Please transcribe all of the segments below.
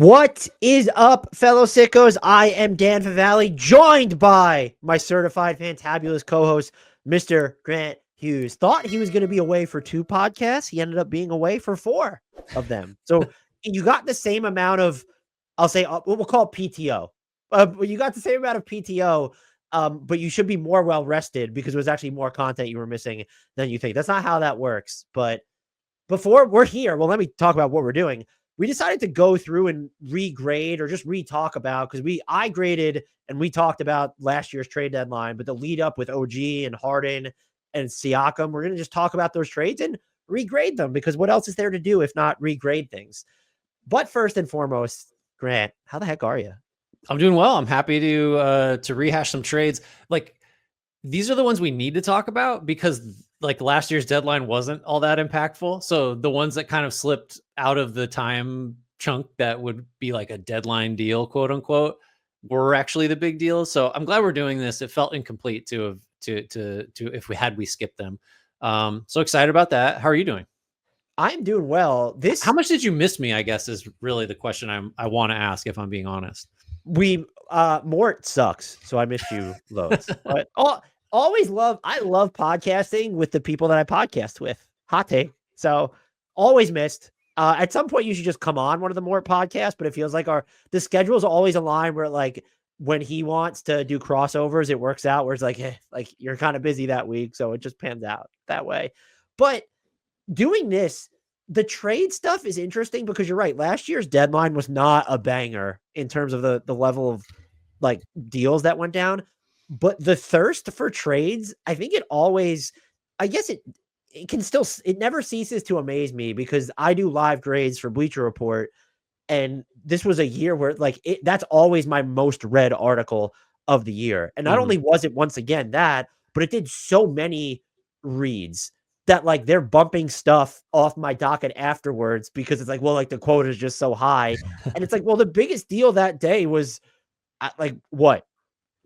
What is up, fellow sickos? I am Dan Favale, joined by my certified fantabulous co-host, Mr. Grant Hughes. Thought he was going to be away for 2 podcasts. He ended up being away for 4 of them. So you got the same amount of, I'll say, we'll call it PTO. You got the same amount of PTO, but you should be more well-rested because it was actually more content you were missing than you think. That's not how that works. But before we're here, well, let me talk about what we're doing. We decided to go through and regrade or just re-talk about, because I graded and we talked about last year's trade deadline, but the lead up with OG and Harden and Siakam, we're going to just talk about those trades and regrade them, because what else is there to do if not regrade things? But first and foremost, Grant, how the heck are you? I'm doing well. I'm happy to rehash some trades. Like, these are the ones we need to talk about because like last year's deadline wasn't all that impactful. So the ones that kind of slipped out of the time chunk that would be like a deadline deal, quote unquote, were actually the big deals. So I'm glad we're doing this. It felt incomplete to if we skipped them. So excited about that. How are you doing? I'm doing well. How much did you miss me, I guess, is really the question I want to ask, if I'm being honest. Mort sucks, so I missed you loads. But I love podcasting with the people that I podcast with. Hot take. So always missed. At some point you should just come on one of the Mort podcasts, but it feels like the schedule is always aligned where like when he wants to do crossovers, it works out where it's like, like you're kind of busy that week, so it just pans out that way. But doing this, the trade stuff is interesting because you're right. Last year's deadline was not a banger in terms of the level of like deals that went down, but the thirst for trades, I think it always, I guess it never ceases to amaze me because I do live grades for Bleacher Report. And this was a year where like that's always my most read article of the year. And not only was it once again that, but it did so many reads that like they're bumping stuff off my docket afterwards because it's like, well, like the quote is just so high. And it's like, well, the biggest deal that day was like what?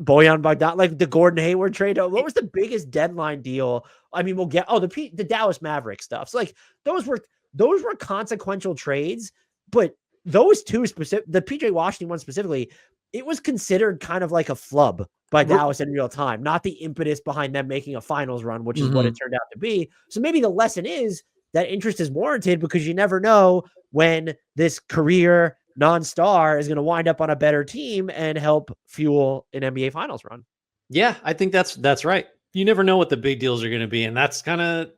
Bojan Bogdanovic, like the Gordon Hayward trade. What was the biggest deadline deal? I mean, we'll get the Dallas Mavericks stuff. So like those were consequential trades, but those two specific, the PJ Washington one specifically, it was considered kind of like a flub by Dallas in real time, not the impetus behind them making a finals run, which is what it turned out to be. So maybe the lesson is that interest is warranted because you never know when this career non-star is going to wind up on a better team and help fuel an NBA finals run. Yeah, I think that's right. You never know what the big deals are going to be. And that's kind of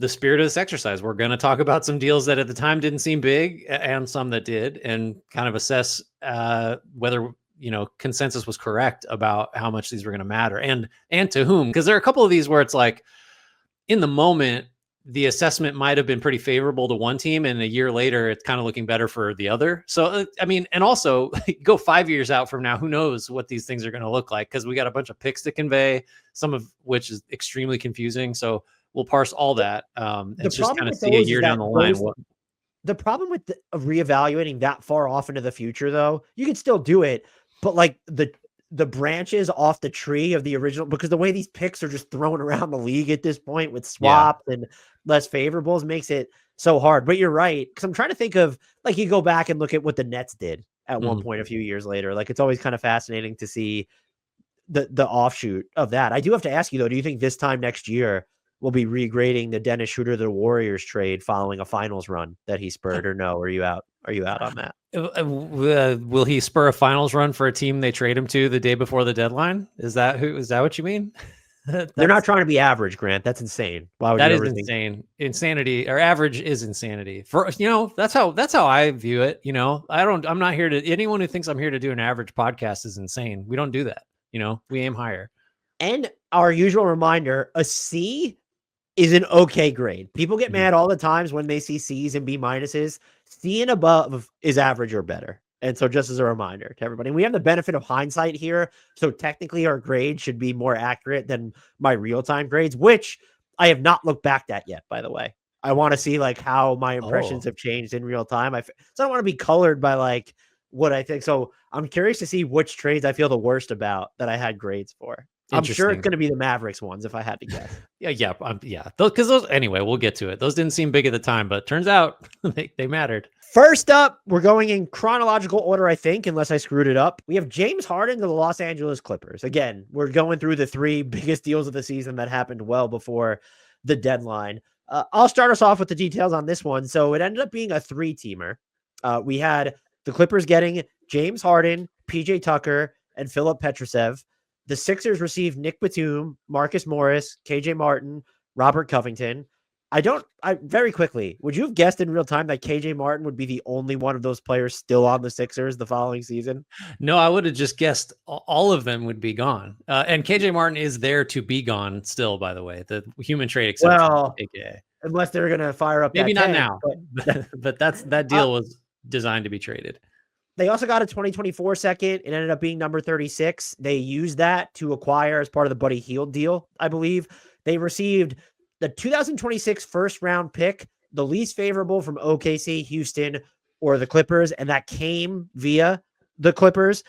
the spirit of this exercise. We're going to talk about some deals that at the time didn't seem big and some that did, and kind of assess whether, consensus was correct about how much these were going to matter and to whom. Because there are a couple of these where it's like in the moment, the assessment might have been pretty favorable to one team, and a year later, it's kind of looking better for the other. So, I mean, and also go 5 years out from now, who knows what these things are going to look like? Because we got a bunch of picks to convey, some of which is extremely confusing. So we'll parse all that and just kind of see a year down the line. The problem with reevaluating that far off into the future, though, you can still do it, but like the branches off the tree of the original, because the way these picks are just thrown around the league at this point with swaps and less favorables makes it so hard. But you're right, because I'm trying to think of, like, you go back and look at what the Nets did at one point a few years later. Like, it's always kind of fascinating to see the offshoot of that. I do have to ask you, though, do you think this time next year we'll be regrading the Dennis Schroder the Warriors trade following a finals run that he spurred, or no? Are you out on that? Will he spur a finals run for a team they trade him to the day before the deadline? Is that what you mean? They're not trying to be average, Grant. That's insane. Why would that you is insane? Insanity, or average is insanity. For that's how I view it. I'm not here to, anyone who thinks I'm here to do an average podcast is insane. We don't do that. We aim higher. And our usual reminder, a C is an okay grade. People get mad all the times when they see C's and B minuses. C and above is average or better. And so just as a reminder to everybody, and we have the benefit of hindsight here. So technically our grade should be more accurate than my real-time grades, which I have not looked back at yet, by the way. I want to see like how my impressions have changed in real time. So I don't want to be colored by like what I think. So I'm curious to see which trades I feel the worst about that I had grades for. I'm sure it's Interesting. going to be the Mavericks ones if I had to guess. Yeah. Because those anyway, we'll get to it. Those didn't seem big at the time, but turns out they mattered. First up, we're going in chronological order, I think, unless I screwed it up. We have James Harden to the Los Angeles Clippers. Again, we're going through the 3 biggest deals of the season that happened well before the deadline. I'll start us off with the details on this one. So it ended up being a 3-teamer. We had the Clippers getting James Harden, PJ Tucker, and Philip Petrusev. The Sixers received Nick Batum, Marcus Morris, KJ Martin, Robert Covington. Very quickly, would you have guessed in real time that KJ Martin would be the only one of those players still on the Sixers the following season? No, I would have just guessed all of them would be gone. And KJ Martin is there to be gone still, by the way, the human trade exception, Well, aka. unless they're going to fire up Maybe that not tank, now, but that deal was designed to be traded. They also got a 2024 second. It ended up being number 36. They used that to acquire as part of the Buddy Hield deal, I believe. They received the 2026 first round pick, the least favorable from OKC, Houston, or the Clippers, and that came via the Clippers.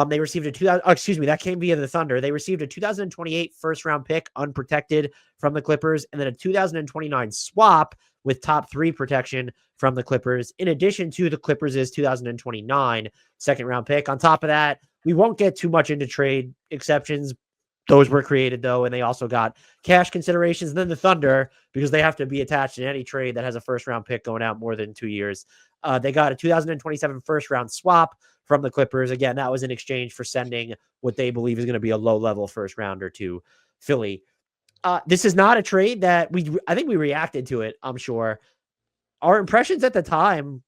They received that came via the Thunder. They received a 2028 first round pick unprotected from the Clippers, and then a 2029 swap with top 3 protection from the Clippers, in addition to the Clippers' 2029 second round pick. On top of that, we won't get too much into trade exceptions. Those were created, though, and they also got cash considerations. And then the Thunder, because they have to be attached in any trade that has a first-round pick going out more than 2 years. They got a 2027 first-round swap from the Clippers. Again, that was in exchange for sending what they believe is going to be a low-level first-rounder to Philly. This is not a trade that I think we reacted to it, I'm sure. Our impressions at the time,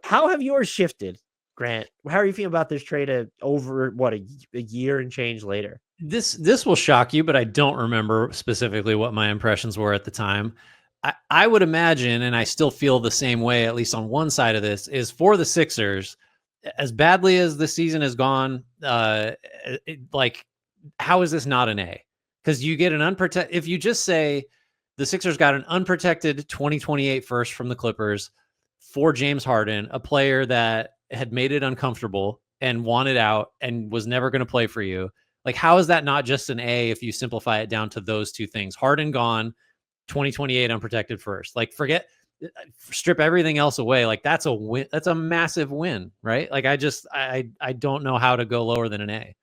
how have yours shifted, Grant? How are you feeling about this trade over, a year and change later? This will shock you, but I don't remember specifically what my impressions were at the time. I would imagine, and I still feel the same way, at least on one side of this, is for the Sixers, as badly as the season has gone, how is this not an A? Because you get an unprotected, if you just say the Sixers got an unprotected 2028 first from the Clippers for James Harden, a player that had made it uncomfortable and wanted out and was never going to play for you. Like, how is that not just an A if you simplify it down to those 2 things? Harden gone, 2028 unprotected first. Like, strip everything else away. Like, that's a win. That's a massive win, right? Like, I don't know how to go lower than an A.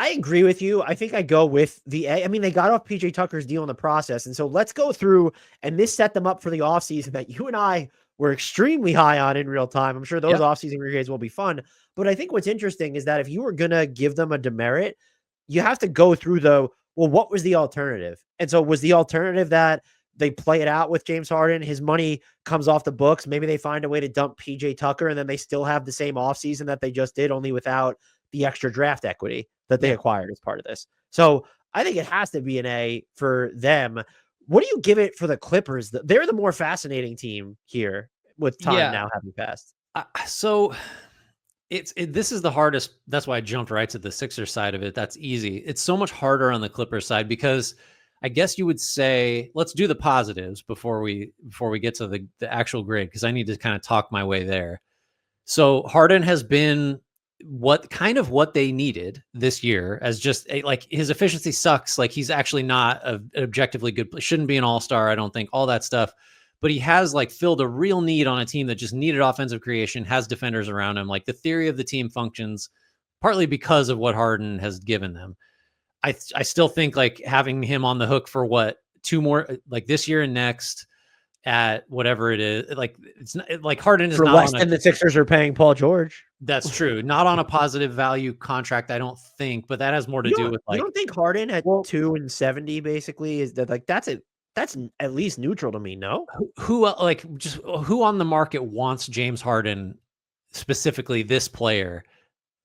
I agree with you. I think I go with the A. I mean, they got off PJ Tucker's deal in the process. And so let's go through, and this set them up for the offseason that you and I were extremely high on in real time. I'm sure those offseason regrades will be fun. But I think what's interesting is that if you were going to give them a demerit, you have to go through what was the alternative? And so was the alternative that they play it out with James Harden, his money comes off the books, maybe they find a way to dump PJ Tucker, and then they still have the same offseason that they just did, only without the extra draft equity that they acquired as part of this. So I think it has to be an A for them. What do you give it for the Clippers? They're the more fascinating team here with time now having passed. So this is the hardest. That's why I jumped right to the Sixers side of it. That's easy. It's so much harder on the Clippers side because I guess you would say, let's do the positives before we get to the actual grade, because I need to kind of talk my way there. So Harden has been what they needed this year, as just like his efficiency sucks. Like, he's actually not an objectively good, shouldn't be an all-star, I don't think, all that stuff. But he has filled a real need on a team that just needed offensive creation, has defenders around him. Like, the theory of the team functions partly because of what Harden has given them. I still think having him on the hook for 2 more, this year and next, at whatever it is, it's not, Harden is for not less than the Sixers are paying Paul George. That's true. Not on a positive value contract, I don't think, but that has more to do with you don't think Harden at 2 and 70 basically is that that's at least neutral to me? No, who on the market wants James Harden, specifically this player,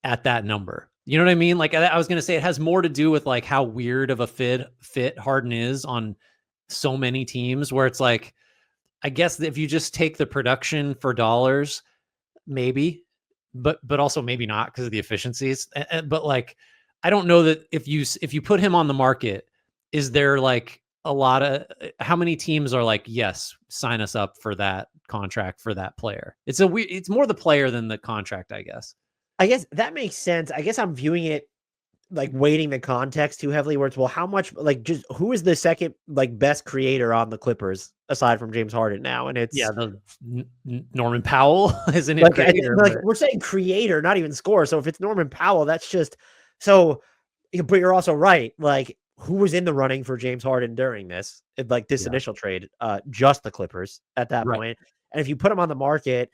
at that number? You know what I mean? I was going to say, it has more to do with how weird of a fit Harden is on so many teams, where it's I guess if you just take the production for dollars, maybe, but also maybe not because of the efficiencies. But I don't know that if you put him on the market, is there a lot of, how many teams are yes, sign us up for that contract for that player? It's more the player than the contract, I guess. I guess that makes sense. I guess I'm viewing it like weighting the context too heavily where it's, well, how much, like, just who is the second like best creator on the Clippers aside from James Harden now? And it's Norman Powell isn't it like, creator, like but we're saying creator, not even score. So if it's Norman Powell, that's just so, but you're also right. Like, who was in the running for James Harden during this, like this initial trade? Just the Clippers at that right. point. And if you put him on the market,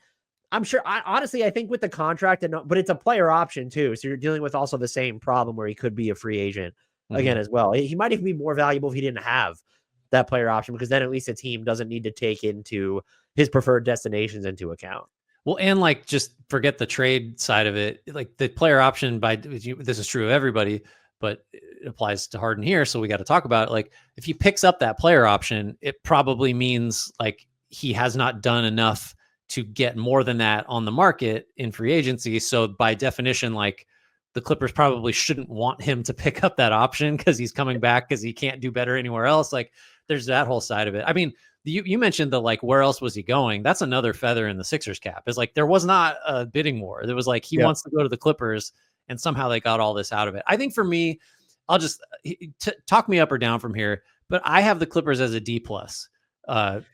I'm sure. Honestly, I think with the contract but it's a player option too. So you're dealing with also the same problem where he could be a free agent again as well. He might even be more valuable if he didn't have that player option, because then at least a team doesn't need to take into his preferred destinations into account. Well, and like, just forget the trade side of it. Like the player option, this is true of everybody, but it applies to Harden here. So we got to talk about it. Like, if he picks up that player option, it probably means like he has not done enough to get more than that on the market in free agency. So by definition, like, the Clippers probably shouldn't want him to pick up that option because he's coming back because he can't do better anywhere else. Like, there's that whole side of it. I mean, you mentioned the, like, where else was he going? That's another feather in the Sixers cap. Is like, there was not a bidding war. There was like, he wants to go to the Clippers, and somehow they got all this out of it. I think for me, I'll just talk me up or down from here, but I have the Clippers as a D+.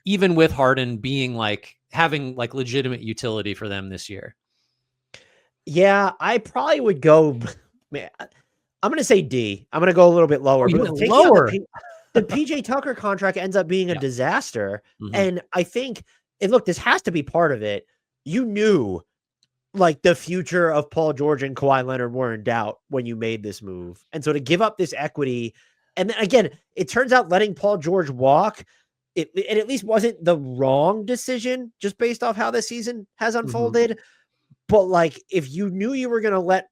Even with Harden being like having like legitimate utility for them this year. Yeah, I probably would go. Man, I'm going to say D. I'm going to go a little bit lower. But lower. The PJ Tucker contract ends up being a disaster. And I think, and look, this has to be part of it. You knew like the future of Paul George and Kawhi Leonard were in doubt when you made this move. And so to give up this equity, and then again, it turns out letting Paul George walk, it at least wasn't the wrong decision just based off how the season has unfolded. But like, if you knew you were going to let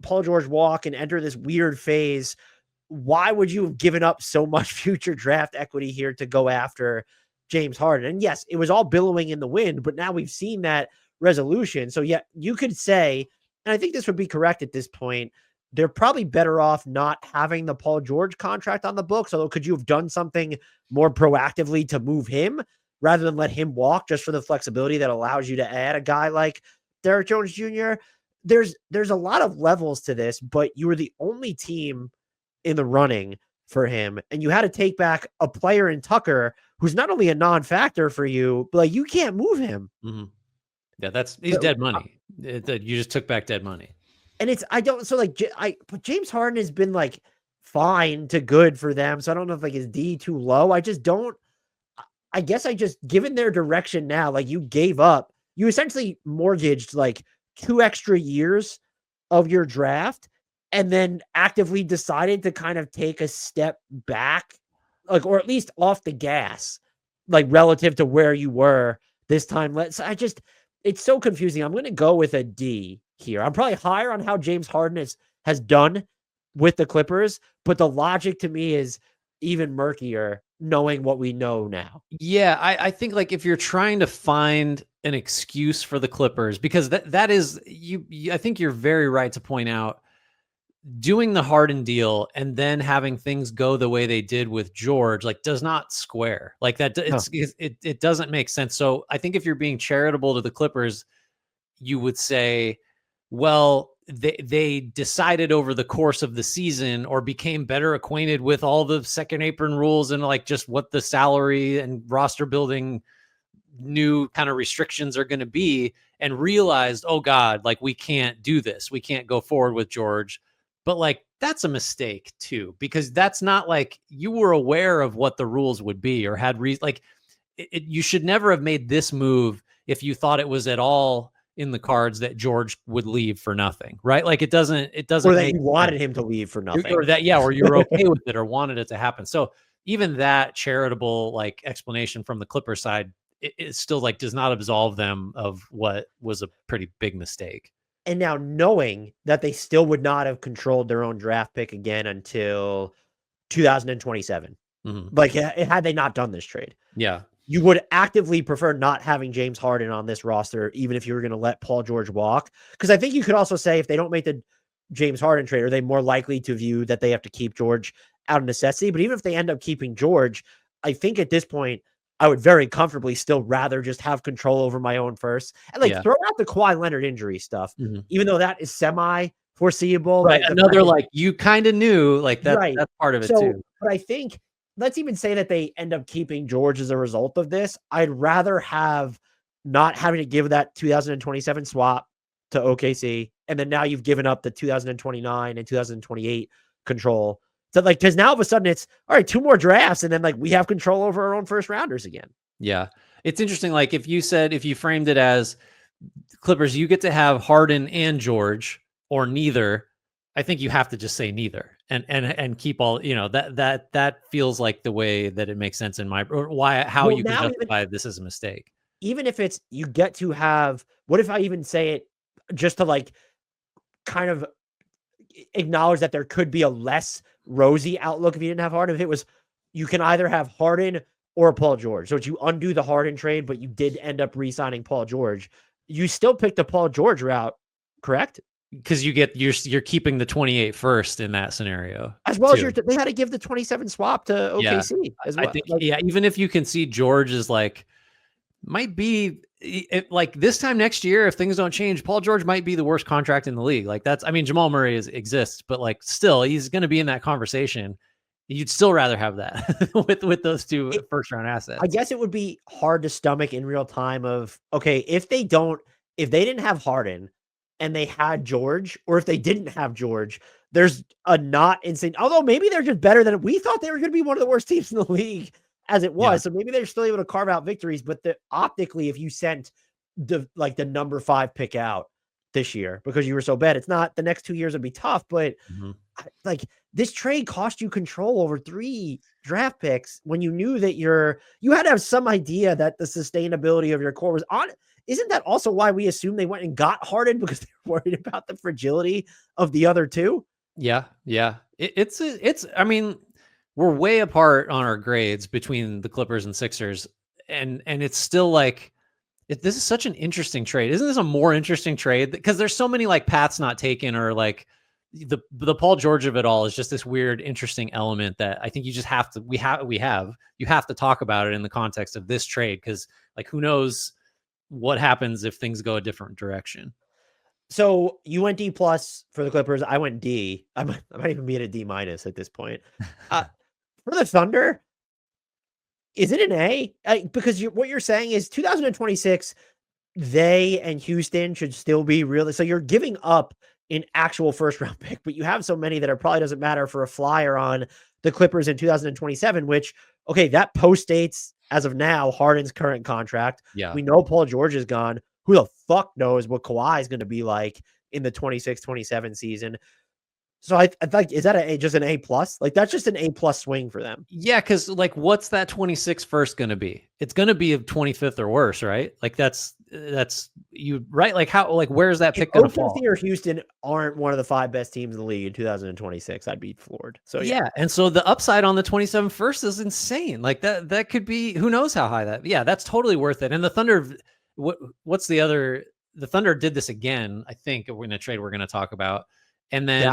Paul George walk and enter this weird phase, why would you have given up so much future draft equity here to go after James Harden? And yes, it was all billowing in the wind, but now we've seen that resolution. So yeah, you could say, and I think this would be correct at this point, they're probably better off not having the Paul George contract on the books. Although, could you have done something more proactively to move him rather than let him walk, just for the flexibility that allows you to add a guy like Derrick Jones Jr.? There's a lot of levels to this, but you were the only team in the running for him, and you had to take back a player in Tucker who's not only a non-factor for you, but like, you can't move him. Yeah, he's dead money. You just took back dead money. And but James Harden has been like fine to good for them. So I don't know if like, is D too low? I guess given their direction now, like, you essentially mortgaged like 2 extra years of your draft, and then actively decided to kind of take a step back, like, or at least off the gas, like, relative to where you were this time. It's so confusing. I'm going to go with a D here. I'm probably higher on how James Harden has done with the Clippers, but the logic to me is even murkier knowing what we know now. Yeah, I think like, if you're trying to find an excuse for the Clippers, because that is I think you're very right to point out, doing the Harden deal and then having things go the way they did with George, like, does not square like that. It doesn't make sense. So I think if you're being charitable to the Clippers, you would say, well, they decided over the course of the season, or became better acquainted with all the second apron rules and like just what the salary and roster building new kind of restrictions are going to be, and realized, oh God, like, we can't do this. We can't go forward with George. But like, that's a mistake too, because that's not like, you were aware of what the rules would be, or had you should never have made this move if you thought it was at all in the cards that George would leave for nothing, right? Like, it doesn't or that you wanted him to leave for nothing, or you're okay with it, or wanted it to happen. So even that charitable like explanation from the Clippers side, it still like does not absolve them of what was a pretty big mistake. And now, knowing that they still would not have controlled their own draft pick again until 2027, like, had they not done this trade, you would actively prefer not having James Harden on this roster, even if you were going to let Paul George walk. Because I think you could also say, if they don't make the James Harden trade, are they more likely to view that they have to keep George out of necessity? But even if they end up keeping George, I think at this point, I would very comfortably still rather just have control over my own first, and like, throw out the Kawhi Leonard injury stuff, even though that is semi foreseeable. Right. The Another, fact that, like, you kind of knew, like, right. that's part of it So, too. but I think let's even say that they end up keeping George as a result of this. I'd rather have not having to give that 2027 swap to OKC, and then now you've given up the 2029 and 2028 control. So like, because now all of a sudden it's all right, 2 more drafts, and then like we have control over our own first rounders again. Yeah. It's interesting. Like, if you framed it as Clippers, you get to have Harden and George or neither, I think you have to just say neither and keep all, that feels like the way that it makes sense in my, or how Well, you can now justify this as a mistake. even if it's you get to have, what if I even say it just to like kind of acknowledge that there could be a less rosy outlook if you didn't have Harden. If it was, you can either have Harden or Paul George. So if you undo the Harden trade, but you did end up re-signing Paul George, you still picked the Paul George route, correct? Because you're keeping the 28 first in that scenario, As well too. as they had to give the 27 swap to Yeah. OKC as I well. think, Like, yeah, even if you can see George is like, might be like this time next year, if things don't change, Paul George might be the worst contract in the league. Like, I mean, Jamal Murray exists, but like still, he's going to be in that conversation. You'd still rather have that with those two first round assets. I guess it would be hard to stomach in real time of, okay, if they didn't have Harden and they had George, or if they didn't have George, there's a not insane, although maybe they're just better than we thought they were going to be one of the worst teams in the league as it was. Yeah. So maybe they're still able to carve out victories, but optically, if you sent the number 5 pick out this year because you were so bad, it's not, the next 2 years would be tough, but like this trade cost you control over 3 draft picks when you knew that you had to have some idea that the sustainability of your core was on. Isn't that also why we assumed they went and got Harden, because they're worried about the fragility of the other two? Yeah. Yeah. I mean, we're way apart on our grades between the Clippers and Sixers. And it's still like, this is such an interesting trade. Isn't this a more interesting trade? Because there's so many like paths not taken, or like the Paul George of it all is just this weird, interesting element that I think you just have to, you have to talk about it in the context of this trade. Cause like, who knows what happens if things go a different direction. So you went D+ for the Clippers. I went D. I might even be at a D- at this point. For the Thunder, is it an A? Because what you're saying is 2026, they and Houston should still be really. So you're giving up an actual first round pick, but you have so many that it probably doesn't matter for a flyer on the Clippers in 2027, which, okay, that postdates as of now Harden's current contract. Yeah. We know Paul George is gone. Who the fuck knows what Kawhi is going to be like in the 26-27 season? So I think, is that just an A+? Like, that's just an A+ swing for them. Yeah, because like, what's that 26 first going to be? It's going to be a 25th or worse, right? Like, that's you, right? Like, how, like, where's that pick going to fall? OKC or Houston aren't one of the 5 best teams in the league in 2026, I'd be floored. So yeah, and so the upside on the 27 first is insane. Like, that could be, who knows how high that. Yeah, that's totally worth it. And the Thunder, what's the other? The Thunder did this again, I think, in a trade we're going to talk about. And then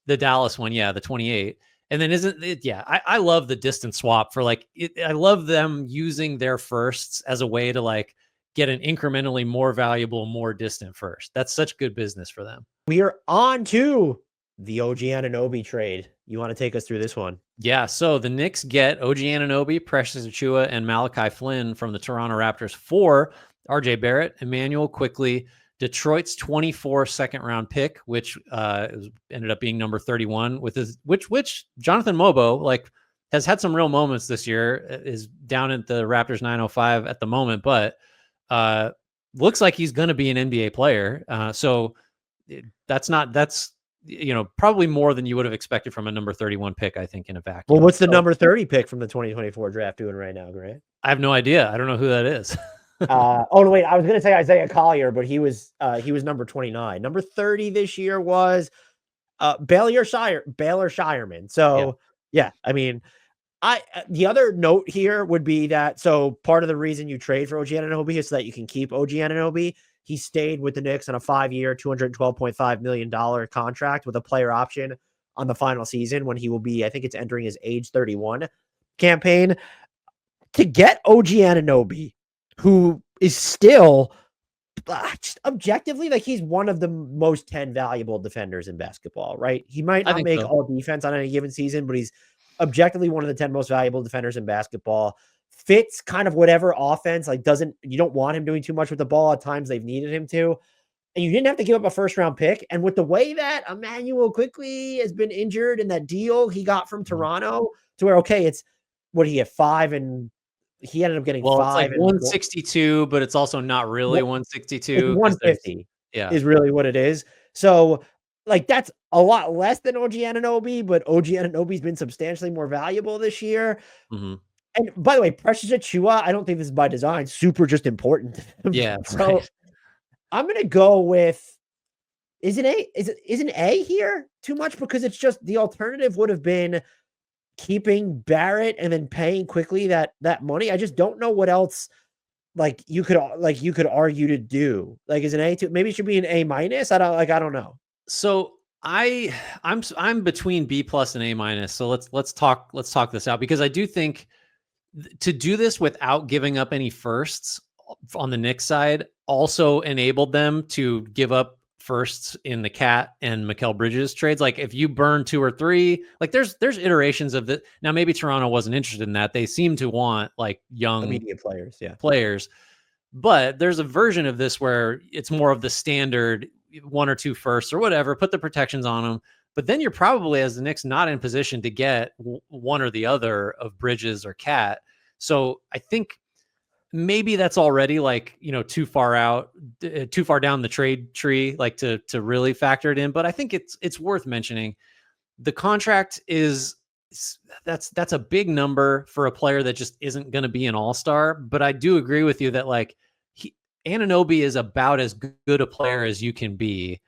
the Dallas one, yeah, the 28. And then isn't it? Yeah, I love the distance swap for like, I love them using their firsts as a way to like get an incrementally more valuable, more distant first. That's such good business for them. We are on to the OG Anunoby trade. You want to take us through this one? Yeah, so the Knicks get OG Anunoby, Precious Achiuwa, and Malachi Flynn from the Toronto Raptors for RJ Barrett, Emmanuel Quickley, Detroit's 24 second round pick, which ended up being number 31, with which Jonathan Mobo like has had some real moments this year, is down at the Raptors 905 at the moment, but looks like he's going to be an NBA player. So that's probably more than you would have expected from a number 31 pick, I think, in a vacuum. Well, what's the number 30 pick from the 2024 draft doing right now, Grant? I have no idea. I don't know who that is. Oh no, wait, I was gonna say Isaiah Collier, but he was number 29. Number 30 this year was Baylor Shireman. So yeah, I mean, the other note here would be that, so part of the reason you trade for OG Anunoby is so that you can keep OG Anunoby. He stayed with the Knicks on a 5-year, $212.5 million contract with a player option on the final season when he will be, I think it's entering his age 31 campaign. To get OG Anunoby, who is still just objectively, like he's one of the most 10 valuable defenders in basketball, right? He might I not think make so. all defense on any given season, but he's objectively one of the 10 most valuable defenders in basketball. Fits kind of whatever offense, like you don't want him doing too much with the ball at times they've needed him to. And you didn't have to give up a first round pick. And with the way that Emmanuel quickly has been injured in that deal he got from Toronto, to where, okay, it's what he had 5 and he ended up getting Well, it's like 5 and 162, but it's also not really it's 162 because there's 150 yeah. is really what it is. So, like, that's a lot less than OG Anunoby, but OG Anunoby's been substantially more valuable this year. Mhm. And by the way, Precious Achiuwa, I don't think this is by design, super just important to them. Yeah, So right. I'm gonna go with is an A here too much? Because it's just the alternative would have been keeping Barrett and then paying quickly that money. I just don't know what else you could argue to do. Like, is an A maybe it should be an A minus? I don't know. So I'm between B plus and A minus. So let's talk this out, because I do think to do this without giving up any firsts on the Knicks side also enabled them to give up firsts in the Cat and Mikal Bridges trades. Like if you burn 2 or 3, like there's iterations of that. Now maybe Toronto wasn't interested in that. They seem to want like young Immediate players, yeah. players. But there's a version of this where it's more of the standard 1 or 2 firsts or whatever, put the protections on them. But then you're probably, as the Knicks, not in position to get one or the other of Bridges or Cat. So I think maybe that's already like, too far down the trade tree, like to really factor it in. But I think it's worth mentioning. The contract that's a big number for a player that just isn't going to be an all-star. But I do agree with you that like Anunoby is about as good a player as you can be,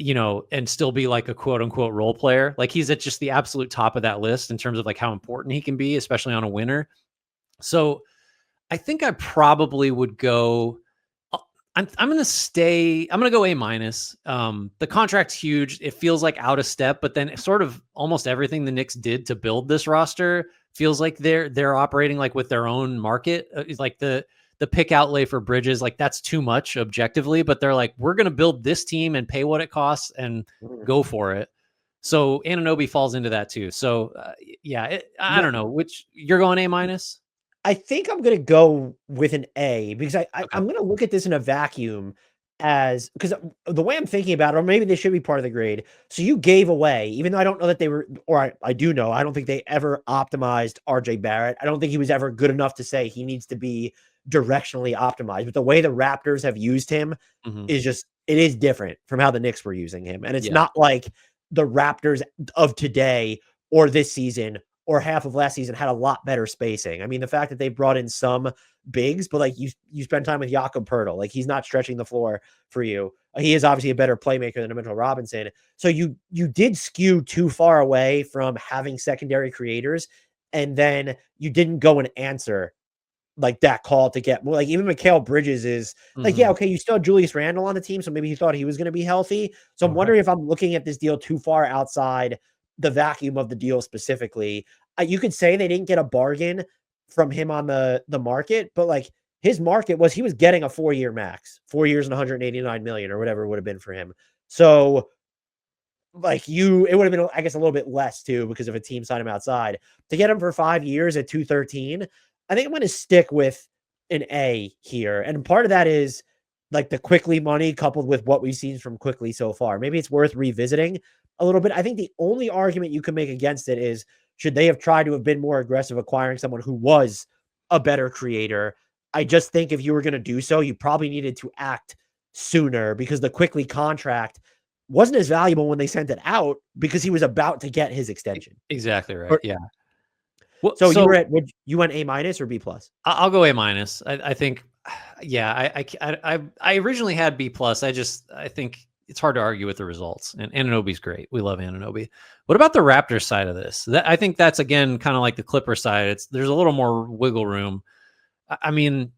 and still be like a quote unquote role player. Like he's at just the absolute top of that list in terms of like how important he can be, especially on a winner. So I think I probably would go. I'm going to go A minus. The contract's huge. It feels like out of step, but then sort of almost everything the Knicks did to build this roster feels like they're operating like with their own market. It's like the pick outlay for Bridges, like that's too much objectively, but they're like, we're going to build this team and pay what it costs and go for it. So Anunoby falls into that too. So I don't know which you're going A minus. I think I'm going to go with an A because I'm going to look at this in a vacuum because the way I'm thinking about it, or maybe they should be part of the grade. So you gave away, even though I don't know that they were, or I do know, I don't think they ever optimized RJ Barrett. I don't think he was ever good enough to say he needs to be directionally optimized. But the way the Raptors have used him is just, it is different from how the Knicks were using him. And it's not like the Raptors of today or this season or half of last season had a lot better spacing. I mean, the fact that they brought in some bigs, but like you spend time with Jakob Poeltl, like he's not stretching the floor for you. He is obviously a better playmaker than Mitchell Robinson. So you did skew too far away from having secondary creators, and then you didn't go and answer like that call to get more. Like even Mikal Bridges is like, yeah, okay, you still have Julius Randle on the team, so maybe he thought he was going to be healthy. So I'm wondering if I'm looking at this deal too far outside the vacuum of the deal specifically. You could say they didn't get a bargain from him on the market, but like his market was he was getting a 4-year max, 4 years and 189 million or whatever it would have been for him. So like it would have been, I guess, a little bit less too, because if a team signed him outside to get him for 5 years at 213. I think I'm going to stick with an A here. And part of that is like the Quickly money coupled with what we've seen from Quickly so far. Maybe it's worth revisiting a little bit. I think the only argument you can make against it is, should they have tried to have been more aggressive acquiring someone who was a better creator? I just think if you were going to do so, you probably needed to act sooner, because the Quickly contract wasn't as valuable when they sent it out because he was about to get his extension. Exactly right. Yeah. Well, so you went A minus or B plus? I'll go A minus. I think, I originally had B plus. I think it's hard to argue with the results, and Anunoby's great. We love Anunoby. What about the Raptors side of this? I think that's again kind of like the Clipper side. There's a little more wiggle room. I mean,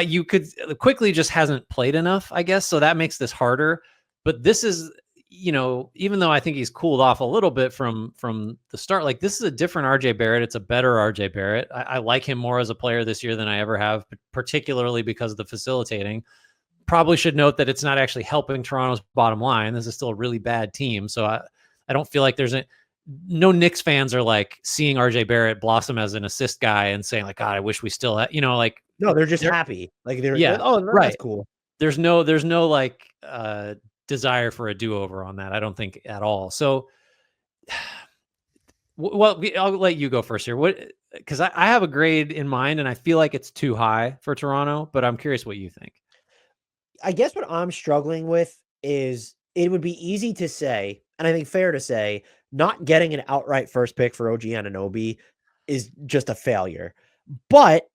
you could Quickly just hasn't played enough, I guess, so that makes this harder. But this is, even though I think he's cooled off a little bit from the start, like this is a different RJ Barrett. It's a better RJ Barrett. I like him more as a player this year than I ever have, particularly because of the facilitating. probably should note that it's not actually helping Toronto's bottom line. This is still a really bad team. So I don't feel like no Knicks fans are like seeing RJ Barrett blossom as an assist guy and saying like, God, I wish we still had, like, no, they're just happy. Like yeah, oh, no, right. that's cool. There's no like desire for a do-over on that. I don't think at all. So, well, I'll let you go first here. Because I have a grade in mind and I feel like it's too high for Toronto, but I'm curious what you think. I guess what I'm struggling with is it would be easy to say, and I think fair to say, not getting an outright first pick for OG Anunoby is just a failure. But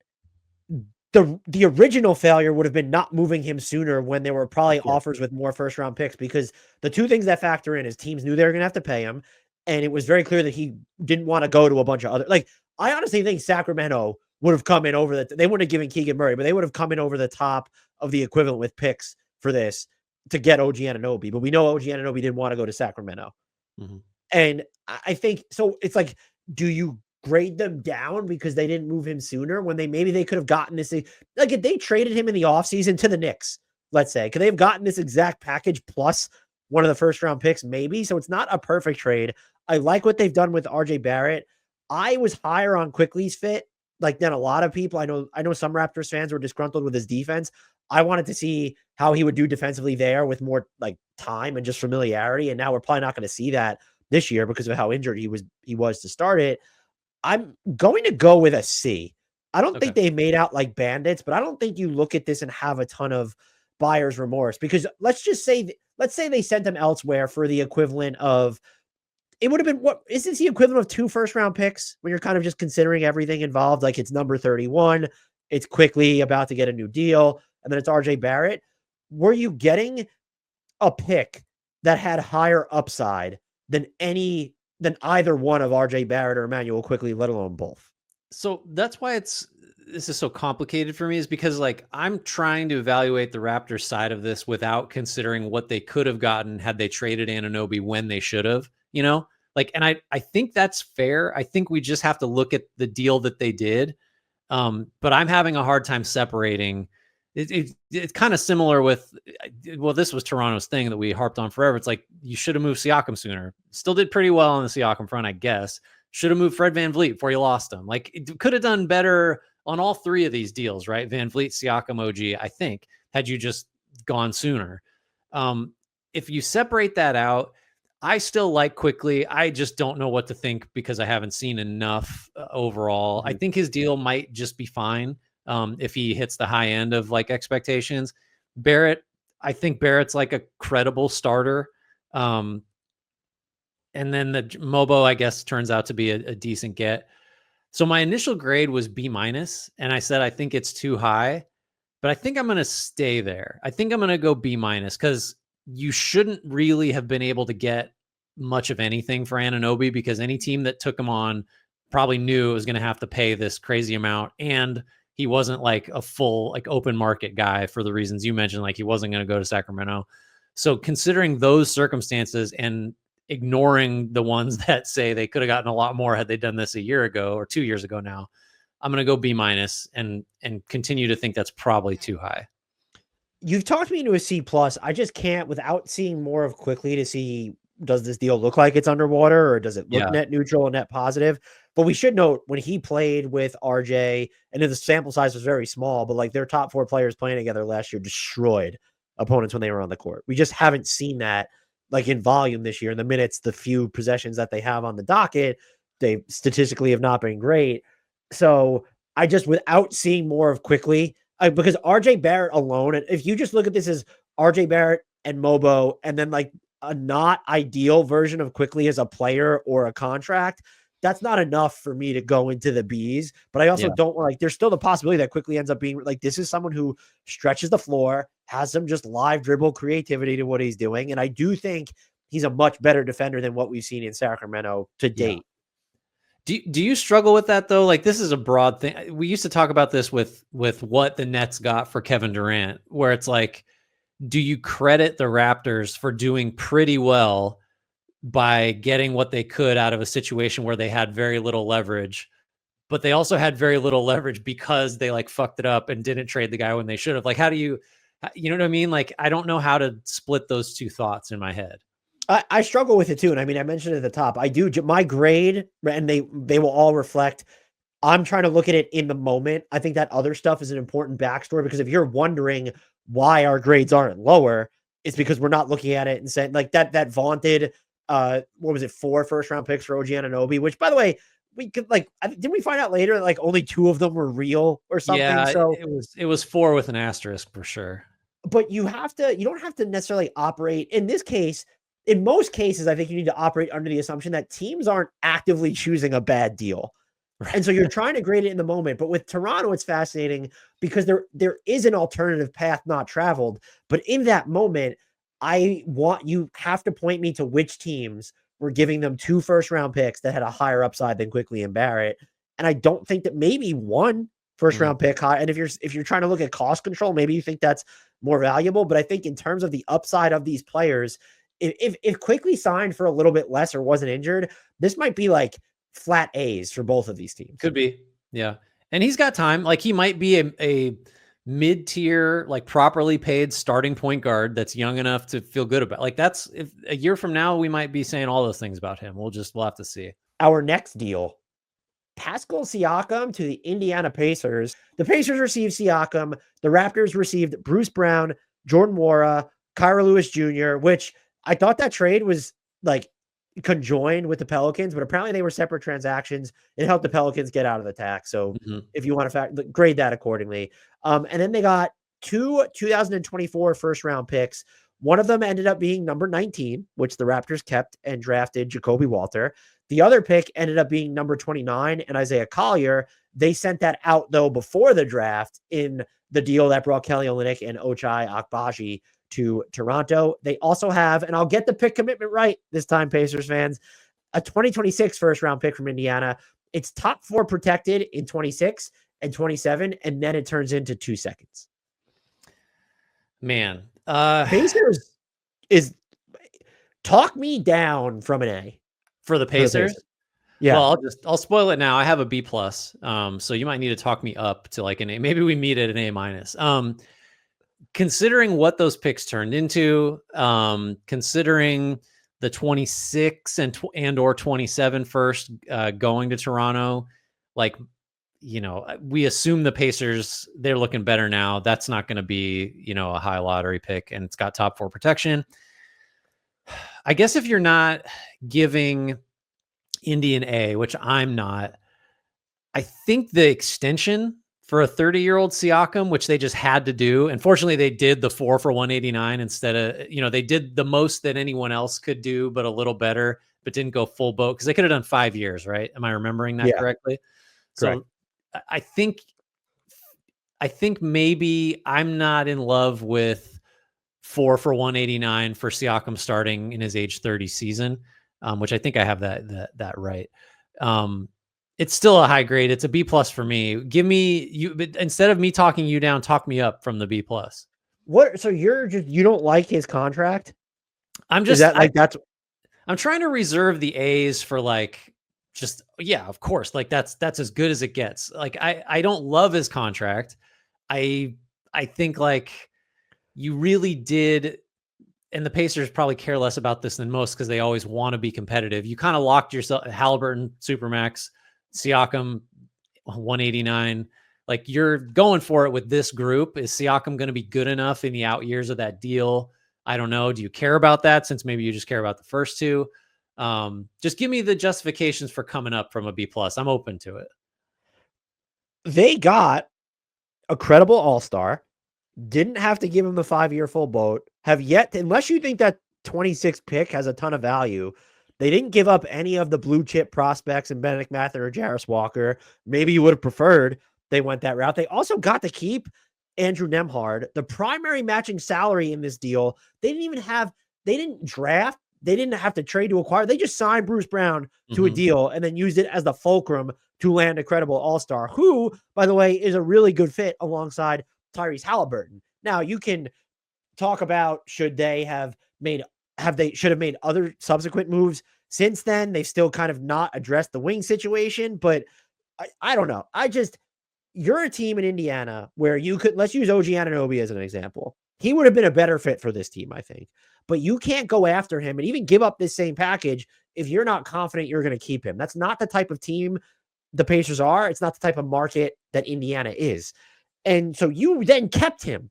the original failure would have been not moving him sooner when there were probably offers with more first round picks, because the two things that factor in is teams knew they were going to have to pay him. And it was very clear that he didn't want to go to a bunch of other, like, I honestly think Sacramento would have come in over they wouldn't have given Keegan Murray, but they would have come in over the top of the equivalent with picks for this to get OG Anunoby. But we know OG Anunoby didn't want to go to Sacramento. Mm-hmm. And I think, so it's like, do you grade them down because they didn't move him sooner when maybe they could have gotten this, like if they traded him in the offseason to the Knicks, let's say, could they have gotten this exact package plus one of the first round picks? Maybe. So it's not a perfect trade. I like what they've done with RJ Barrett. I was higher on Quickly's fit, like, than a lot of people. I know some Raptors fans were disgruntled with his defense. I wanted to see how he would do defensively there with more like time and just familiarity. And now we're probably not going to see that this year because of how injured he was to start it. I'm going to go with a C. I don't think they made out like bandits, but I don't think you look at this and have a ton of buyer's remorse, because let's say they sent him elsewhere for the equivalent of, it would have been, what is this, the equivalent of 2 first round picks when you're kind of just considering everything involved? Like, it's number 31, it's Quickly about to get a new deal, and then it's RJ Barrett. Were you getting a pick that had higher upside than either one of RJ Barrett or Emmanuel Quickly, let alone both? So that's why this is so complicated for me, is because like I'm trying to evaluate the Raptors side of this without considering what they could have gotten had they traded Anunoby when they should have, like, and I think that's fair. I think we just have to look at the deal that they did. But I'm having a hard time separating. It's kind of similar with, well, this was Toronto's thing that we harped on forever. It's like, you should have moved Siakam sooner. Still did pretty well on the Siakam front, I guess. Should have moved Fred VanVleet before you lost him. Like, it could have done better on all 3 of these deals, right? VanVleet, Siakam, OG, I think, had you just gone sooner. If you separate that out, I still like Quickly. I just don't know what to think because I haven't seen enough overall. Mm-hmm. I think his deal might just be fine if he hits the high end of like expectations. Barrett, I think Barrett's like a credible starter. And then the Mobo, I guess, turns out to be a decent get. So my initial grade was B-, and I said I think it's too high, but I think I'm going to stay there. I think I'm going to go B- because you shouldn't really have been able to get much of anything for Anunoby, because any team that took him on probably knew it was going to have to pay this crazy amount, and he wasn't like a full like open market guy for the reasons you mentioned, like he wasn't going to go to Sacramento. So considering those circumstances and ignoring the ones that say they could have gotten a lot more had they done this a year ago or 2 years ago now, I'm going to go B- and continue to think that's probably too high. You've talked me into a C+. I just can't, without seeing more of Quickly, to see, does this deal look like it's underwater, or does it look net neutral and net positive? But we should note, when he played with RJ, and the sample size was very small, but like their top 4 players playing together last year destroyed opponents when they were on the court. We just haven't seen that like in volume this year. In the minutes, the few possessions that they have on the docket, they statistically have not been great. So I just, without seeing more of Quickly, because RJ Barrett alone, and if you just look at this as RJ Barrett and Mobo, and then like a not ideal version of Quickly as a player or a contract, that's not enough for me to go into the B's. But I also don't like, there's still the possibility that Quickly ends up being like, this is someone who stretches the floor, has some just live dribble creativity to what he's doing. And I do think he's a much better defender than what we've seen in Sacramento to date. Do you struggle with that though? Like, this is a broad thing. We used to talk about this with what the Nets got for Kevin Durant, where it's like, do you credit the Raptors for doing pretty well by getting what they could out of a situation where they had very little leverage, but they also had very little leverage because they like fucked it up and didn't trade the guy when they should have? Like, how do you You know what I mean? Like, I don't know how to split those two thoughts in my head. I struggle with it too. And I mean, I mentioned it at the top. I do my grade, and they will all reflect. I'm trying to look at it in the moment. I think that other stuff is an important backstory, because if you're wondering why our grades aren't lower, it's because we're not looking at it and saying like that vaunted, what was it, 4 first-round picks for OG Anunoby, which, by the way, we could like, didn't we find out later that like only 2 of them were real or something? Yeah, So it was 4 with an asterisk for sure. but you don't have to necessarily operate in this case. In most cases, I think you need to operate under the assumption that teams aren't actively choosing a bad deal. Right. And so you're trying to grade it in the moment. But with Toronto, it's fascinating because there is an alternative path not traveled. But in that moment, you have to point me to which teams were giving them 2 first-round picks that had a higher upside than Quickly and Barrett. And I don't think that maybe 1 first-round pick high. And if you're trying to look at cost control, maybe you think that's more valuable. But I think in terms of the upside of these players, if Quickly signed for a little bit less or wasn't injured, this might be like flat A's for both of these teams. Could be. Yeah. And he's got time. Like, he might be a mid-tier, like properly paid starting point guard that's young enough to feel good about. Like, that's, if a year from now, we might be saying all those things about him. We'll have to see. Our next deal, Pascal Siakam to the Indiana Pacers. The Pacers received Siakam. The Raptors received Bruce Brown, Jordan Nwora, Kyra Lewis Jr., which I thought that trade was like conjoined with the Pelicans, but apparently they were separate transactions. It helped the Pelicans get out of the tax. So if you want to grade that accordingly. And then they got 2 2024 first-round picks. One of them ended up being number 19, which the Raptors kept and drafted Jacoby Walter. The other pick ended up being number 29 and Isaiah Collier. They sent that out, though, before the draft in the deal that brought Kelly Olynyk and Ochai Agbaji to Toronto. They also have, and I'll get the pick commitment right this time, Pacers fans, a 2026 first-round pick from Indiana. It's top 4 protected in 26 and 27, and then it turns into 2 seconds. Man. Pacers is talk me down from an A. For the Pacers? Yeah. Well, I'll spoil it now. I have a B+. So you might need to talk me up to like an A. Maybe we meet at an A-. Considering what those picks turned into, considering the 26 and or 27 first going to Toronto, like, you know, we assume the Pacers, they're looking better now. That's not going to be, you know, a high lottery pick, and it's got top 4 protection. I guess if you're not giving Indian A, which I'm not, I think the extension for a 30-year-old Siakam, which they just had to do. Unfortunately, they did the 4 for 189 instead of, you know, they did the most that anyone else could do, but a little better, but didn't go full boat because they could have done 5 years, right? Am I remembering that correctly? Correct. So I think maybe I'm not in love with 4 for 189 for Siakam starting in his age 30 season, which I think I have that right. It's still a high grade. It's a B+ for me. Give me you, but instead of me talking you down, talk me up from the B+. What? So you don't like his contract? I'm trying to reserve the A's for like, just, yeah, of course. Like that's as good as it gets. Like I don't love his contract. I think like you really did. And the Pacers probably care less about this than most because they always want to be competitive. You kind of locked yourself, Halliburton, Supermax, Siakam, 189. Like you're going for it with this group. Is Siakam going to be good enough in the out years of that deal? I don't know. Do you care about that, since maybe you just care about the first 2? Just give me the justifications for coming up from a B+. I'm open to it. They got a credible all-star. Didn't have to give him the 5-year full boat. Have yet, unless you think that 26 pick has a ton of value, they didn't give up any of the blue chip prospects in Bennedict Mather or Jarris Walker. Maybe you would have preferred they went that route. They also got to keep Andrew Nembhard, the primary matching salary in this deal. They didn't draft. They didn't have to trade to acquire. They just signed Bruce Brown to a deal and then used it as the fulcrum to land a credible all-star, who, by the way, is a really good fit alongside Tyrese Halliburton. Now you can talk about should they have made other subsequent moves since then. They've still kind of not addressed the wing situation, but I don't know. You're a team in Indiana where you could, let's use OG Anunoby as an example. he would have been a better fit for this team, I think. But you can't go after him and even give up this same package if you're not confident you're going to keep him. That's not the type of team the Pacers are. It's not the type of market that Indiana is. And so you then kept him.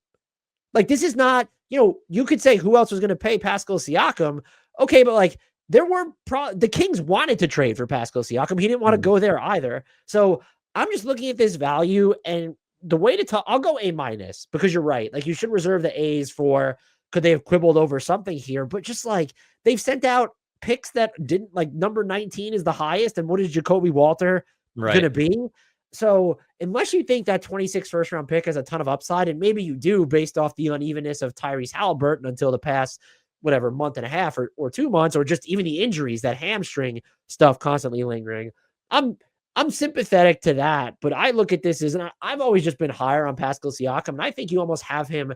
Like, this is not, you could say who else was going to pay Pascal Siakam. Okay, but like, there were the Kings wanted to trade for Pascal Siakam. He didn't want to go there either. So I'm just looking at this value, and the way to talk, I'll go A- because you're right. Like, you should reserve the A's for, could they have quibbled over something here? But just like, they've sent out picks that didn't, like, number 19 is the highest. And what is Jacoby Walter going to be? So unless you think that 26 first round pick has a ton of upside, and maybe you do based off the unevenness of Tyrese Halliburton until the past, whatever, month and a half or 2 months, or just even the injuries, that hamstring stuff constantly lingering, I'm sympathetic to that. But I look at this as, and I've always just been higher on Pascal Siakam. And I think you almost have him,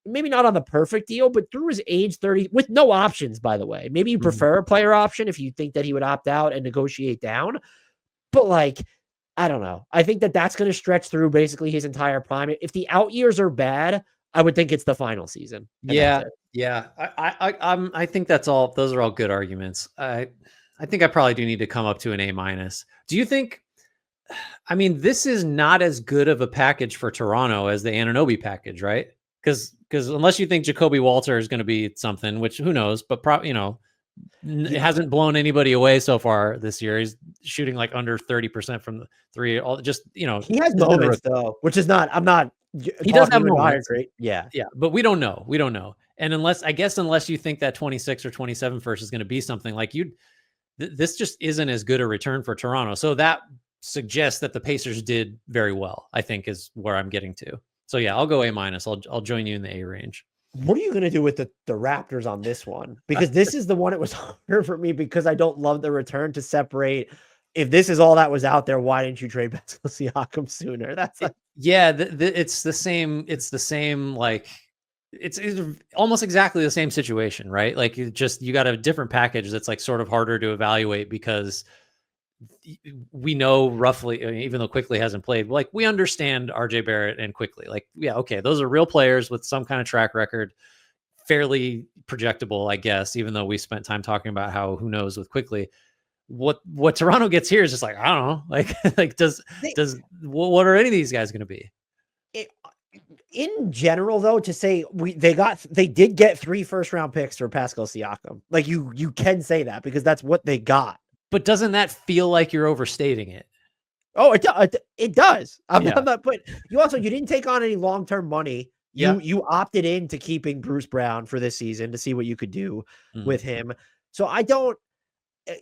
maybe not on the perfect deal, but through his age 30 with no options, by the way. Maybe you prefer a player option if you think that he would opt out and negotiate down. But like, I don't know. I think that that's going to stretch through basically his entire prime. If the out years are bad, I would think it's the final season. Yeah. I think that's all. Those are all good arguments. I think I probably do need to come up to an A-. Do you think? I mean, this is not as good of a package for Toronto as the Anunoby package, right? Because unless you think Jacoby Walter is going to be something, which who knows, but it hasn't blown anybody away so far this year. He's shooting like under 30% from the three. He has moments though, which is not. I'm not. He does have moments. Great. Yeah, but we don't know. And unless you think that 26 or 27 first is going to be something like this just isn't as good a return for Toronto. So that suggests that the Pacers did very well, I think, is where I'm getting to. So yeah, I'll go A-. I'll join you in the A range. What are you going to do with the Raptors on this one? Because this is the one, it was harder for me because I don't love the return to separate. If this is all that was out there, why didn't you trade Pascal Siakam sooner? That's it's the same. It's the same, like it's almost exactly the same situation, right? Like you got a different package that's like sort of harder to evaluate because we know roughly, even though Quickly hasn't played, like we understand RJ Barrett and Quickly. Like, yeah, okay, those are real players with some kind of track record, fairly projectable, I guess, even though we spent time talking about how who knows with Quickly. What Toronto gets here is just like, I don't know, like what are any of these guys going to be? In general, though, to say they did get 3 first round picks for Pascal Siakam. Like you can say that because that's what they got. But doesn't that feel like you're overstating it? Oh, it does. I'm not, but you didn't take on any long-term money. You opted into keeping Bruce Brown for this season to see what you could do with him. So I don't,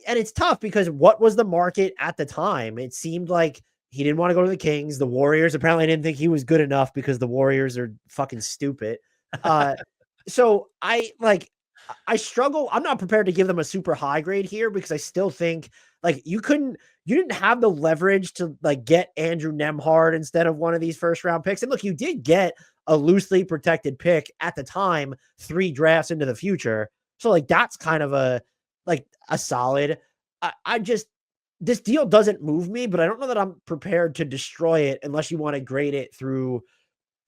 and it's tough because what was the market at the time? It seemed like he didn't want to go to the Kings. The Warriors apparently didn't think he was good enough because the Warriors are fucking stupid. So I struggle. I'm not prepared to give them a super high grade here because I still think like you didn't have the leverage to like get Andrew Nembhard instead of one of these first round picks. And look, you did get a loosely protected pick at the time, 3 drafts into the future. So like, that's kind of a solid, this deal doesn't move me, but I don't know that I'm prepared to destroy it unless you want to grade it through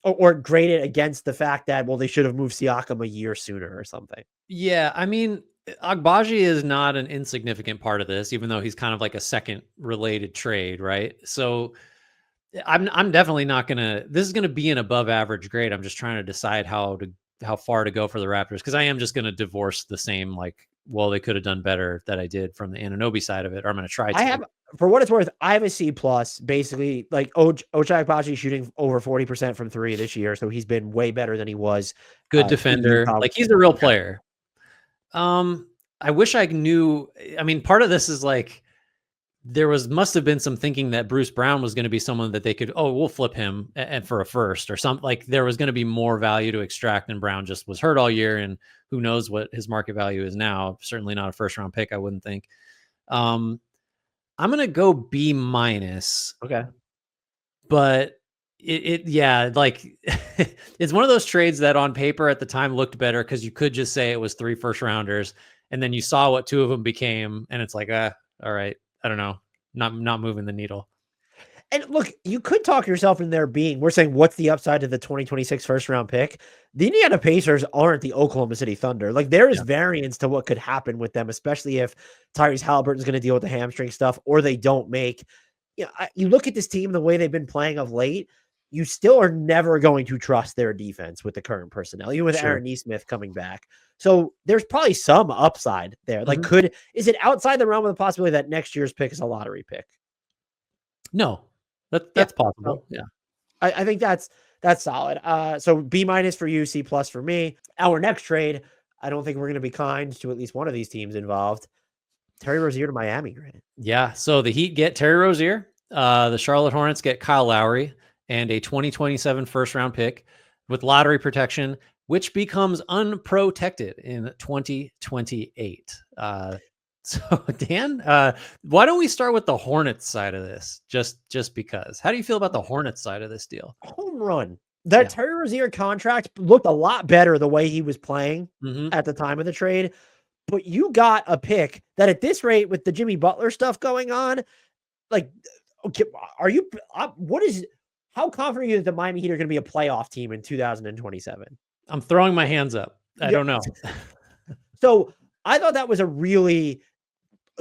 or grade it against the fact that, well, they should have moved Siakam a year sooner or something. Yeah, I mean, Agbaji is not an insignificant part of this, even though he's kind of like a second related trade, right? So I'm definitely not gonna. This is gonna be an above average grade. I'm just trying to decide how far to go for the Raptors because I am just gonna divorce the same like, well, they could have done better that I did from the Anunoby side of it, or I'm gonna try to. For what it's worth, I have a C+. Basically, like Ochai Agbaji shooting over 40% from 3 this year, so he's been way better than he was. Good defender, like he's a real player. I wish I knew. I mean, part of this is like must have been some thinking that Bruce Brown was going to be someone that they could, we'll flip him and for a first or something. Like there was going to be more value to extract, and Brown just was hurt all year, and who knows what his market value is now. Certainly not a first round pick, I wouldn't think. I'm going to go B-. Okay. But like it's one of those trades that on paper at the time looked better because you could just say it was 3 first rounders, and then you saw what 2 of them became, and it's like, all right, I don't know, not moving the needle. And look, you could talk yourself in there being, we're saying, what's the upside of the 2026 first round pick? The Indiana Pacers aren't the Oklahoma City Thunder. Like, there is variance to what could happen with them, especially if Tyrese Halliburton's going to deal with the hamstring stuff or they don't make, you look at this team, the way they've been playing of late, you still are never going to trust their defense with the current personnel, even with Aaron Nesmith coming back. So there's probably some upside there. Like, is it outside the realm of the possibility that next year's pick is a lottery pick? No. That's possible. Yeah. I think that's solid. So B- for you, C+ for me. Our next trade, I don't think we're going to be kind to at least one of these teams involved. Terry Rozier to Miami, granted. Yeah. So the Heat get Terry Rozier. The Charlotte Hornets get Kyle Lowry and a 2027 first round pick with lottery protection, which becomes unprotected in 2028. So Dan, why don't we start with the Hornets side of this? Just because. How do you feel about the Hornets side of this deal? Home run. That Terry Rozier contract looked a lot better the way he was playing at the time of the trade. But you got a pick that at this rate, with the Jimmy Butler stuff going on, like, okay, how confident are you that the Miami Heat are going to be a playoff team in 2027? I'm throwing my hands up. I don't know. So I thought that was a really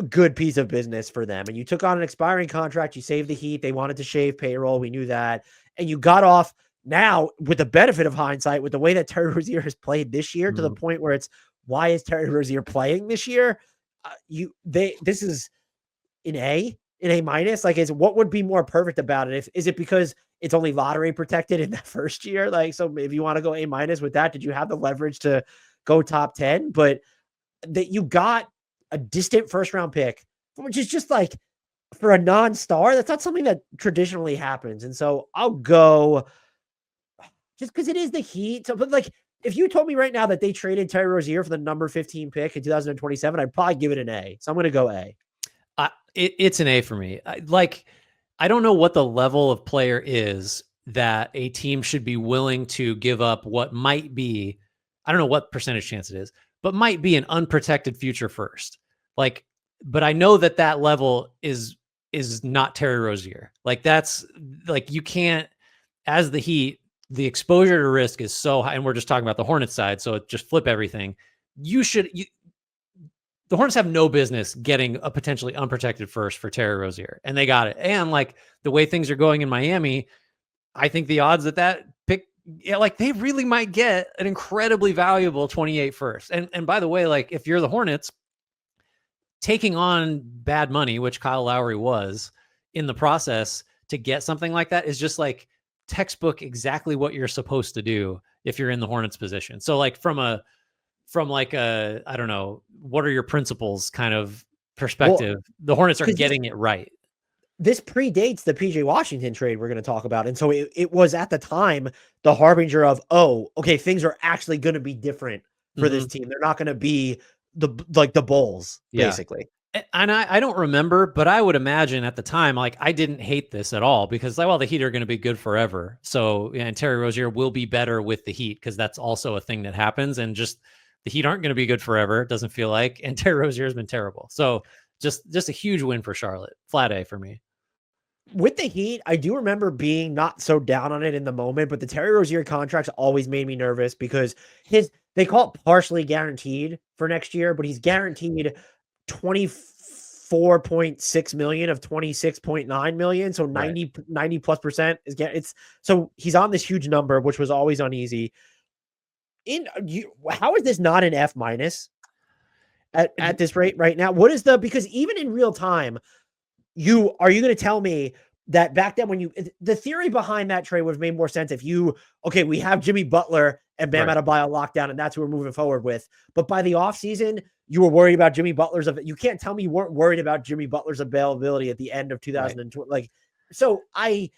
good piece of business for them. And you took on an expiring contract. You saved the Heat. They wanted to shave payroll. We knew that. And you got off now with the benefit of hindsight with the way that Terry Rozier has played this year to the point where it's, why is Terry Rozier playing this year? This is an A minus. Like, what would be more perfect about it? Is it because it's only lottery protected in that first year? Like, so if you want to go A minus with that, did you have the leverage to go top 10? But that you got a distant first round pick, which is just like, for a non-star, that's not something that traditionally happens. And so I'll go just because it is the Heat. So, but like, if you told me right now that they traded Terry Rozier for the number 15 pick in 2027, I'd probably give it an A. So I'm going to go A. It's an A for me. I don't know what the level of player is that a team should be willing to give up what might be, I don't know what percentage chance it is, but might be an unprotected future first. Like, but I know that level is not Terry Rozier. Like, that's like, you can't, as the Heat, the exposure to risk is so high. And we're just talking about the Hornets side. So just flip everything. The Hornets have no business getting a potentially unprotected first for Terry Rozier, and they got it. And like, the way things are going in Miami, I think the odds that pick, like, they really might get an incredibly valuable 28 first. And by the way, like, if you're the Hornets, taking on bad money, which Kyle Lowry was in the process to get something like that, is just like textbook exactly what you're supposed to do if you're in the Hornets position. So like, from like a, I don't know, what are your principles kind of perspective, the Hornets are getting it right. This predates the PJ Washington trade we're going to talk about. And so it was at the time the harbinger of, oh, okay, things are actually going to be different for this team. They're not going to be the Bulls, basically. And I don't remember, but I would imagine at the time, like, I didn't hate this at all, because like, well, the Heat are going to be good forever. So, and Terry Rozier will be better with the Heat, because that's also a thing that happens. And just the Heat aren't going to be good forever, it doesn't feel like. And Terry Rozier has been terrible. So just a huge win for Charlotte. Flat A for me. With the Heat, I do remember being not so down on it in the moment, but the Terry Rozier contracts always made me nervous because they call it partially guaranteed for next year, but he's guaranteed 24.6 million of 26.9 million. So 90 plus percent so he's on this huge number, which was always uneasy. How is this not an F minus at this rate right now? Because even in real time, are you going to tell me that back then the theory behind that trade would have made more sense if we have Jimmy Butler and Bam Adebayo locked down, and that's who we're moving forward with. But by the offseason, you were worried about Jimmy Butler's. You can't tell me you weren't worried about Jimmy Butler's availability at the end of 2020. Right. So the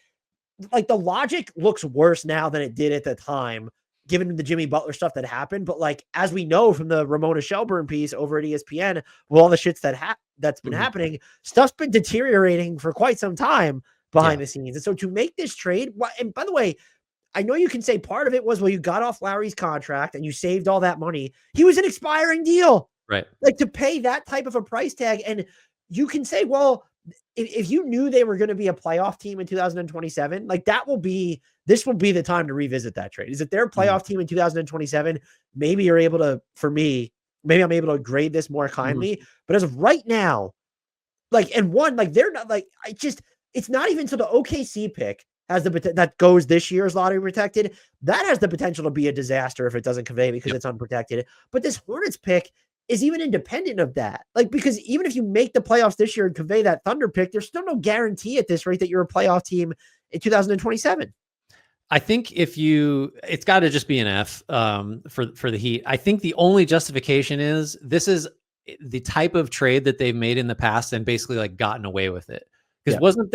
logic looks worse now than it did at the time, given the Jimmy Butler stuff that happened. But like, as we know from the Ramona Shelburne piece over at ESPN, with all the shits that's been happening, stuff's been deteriorating for quite some time behind the scenes. And so to make this trade, and by the way, I know you can say part of it was, well, you got off Lowry's contract and you saved all that money. He was an expiring deal, right? Like, to pay that type of a price tag. And you can say, well, if you knew they were going to be a playoff team in 2027, like this will be the time to revisit that trade. Is it their playoff team in 2027? Maybe you're able to, for me, maybe I'm able to grade this more kindly. But as of right now, like, and one, like, they're not like, it's not even so the OKC pick has that goes this year's lottery protected. That has the potential to be a disaster if it doesn't convey because it's unprotected. But this Hornets pick is even independent of that. Like, because even if you make the playoffs this year and convey that Thunder pick, there's still no guarantee at this rate that you're a playoff team in 2027. I think it's got to just be an F for the Heat. I think the only justification is this is the type of trade that they've made in the past and basically like gotten away with it. Because wasn't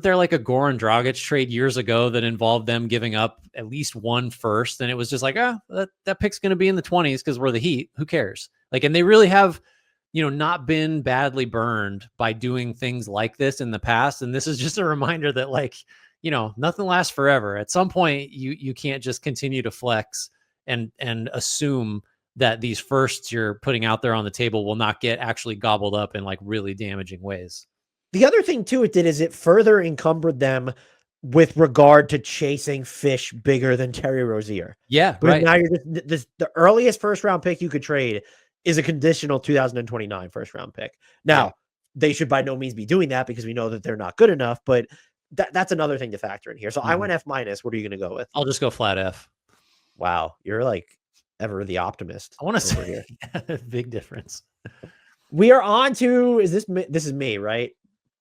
there like a Goran Dragic trade years ago that involved them giving up at least one first? And it was just like, that pick's going to be in the 20s because we're the Heat. Who cares? Like, and they really have, not been badly burned by doing things like this in the past. And this is just a reminder that, like, nothing lasts forever. At some point, you can't just continue to flex and assume that these firsts you're putting out there on the table will not get actually gobbled up in like really damaging ways. The other thing too it did is it further encumbered them with regard to chasing fish bigger than Terry Rozier. Yeah, but right. Now you're the earliest first round pick you could trade is a conditional 2029 first round pick. Now, they should by no means be doing that because we know that they're not good enough, but that's another thing to factor in here. So I went F-. What are you going to go with? I'll just go flat F. Wow. You're like ever the optimist. I want to say here. Big difference. We are on to, this is me, right?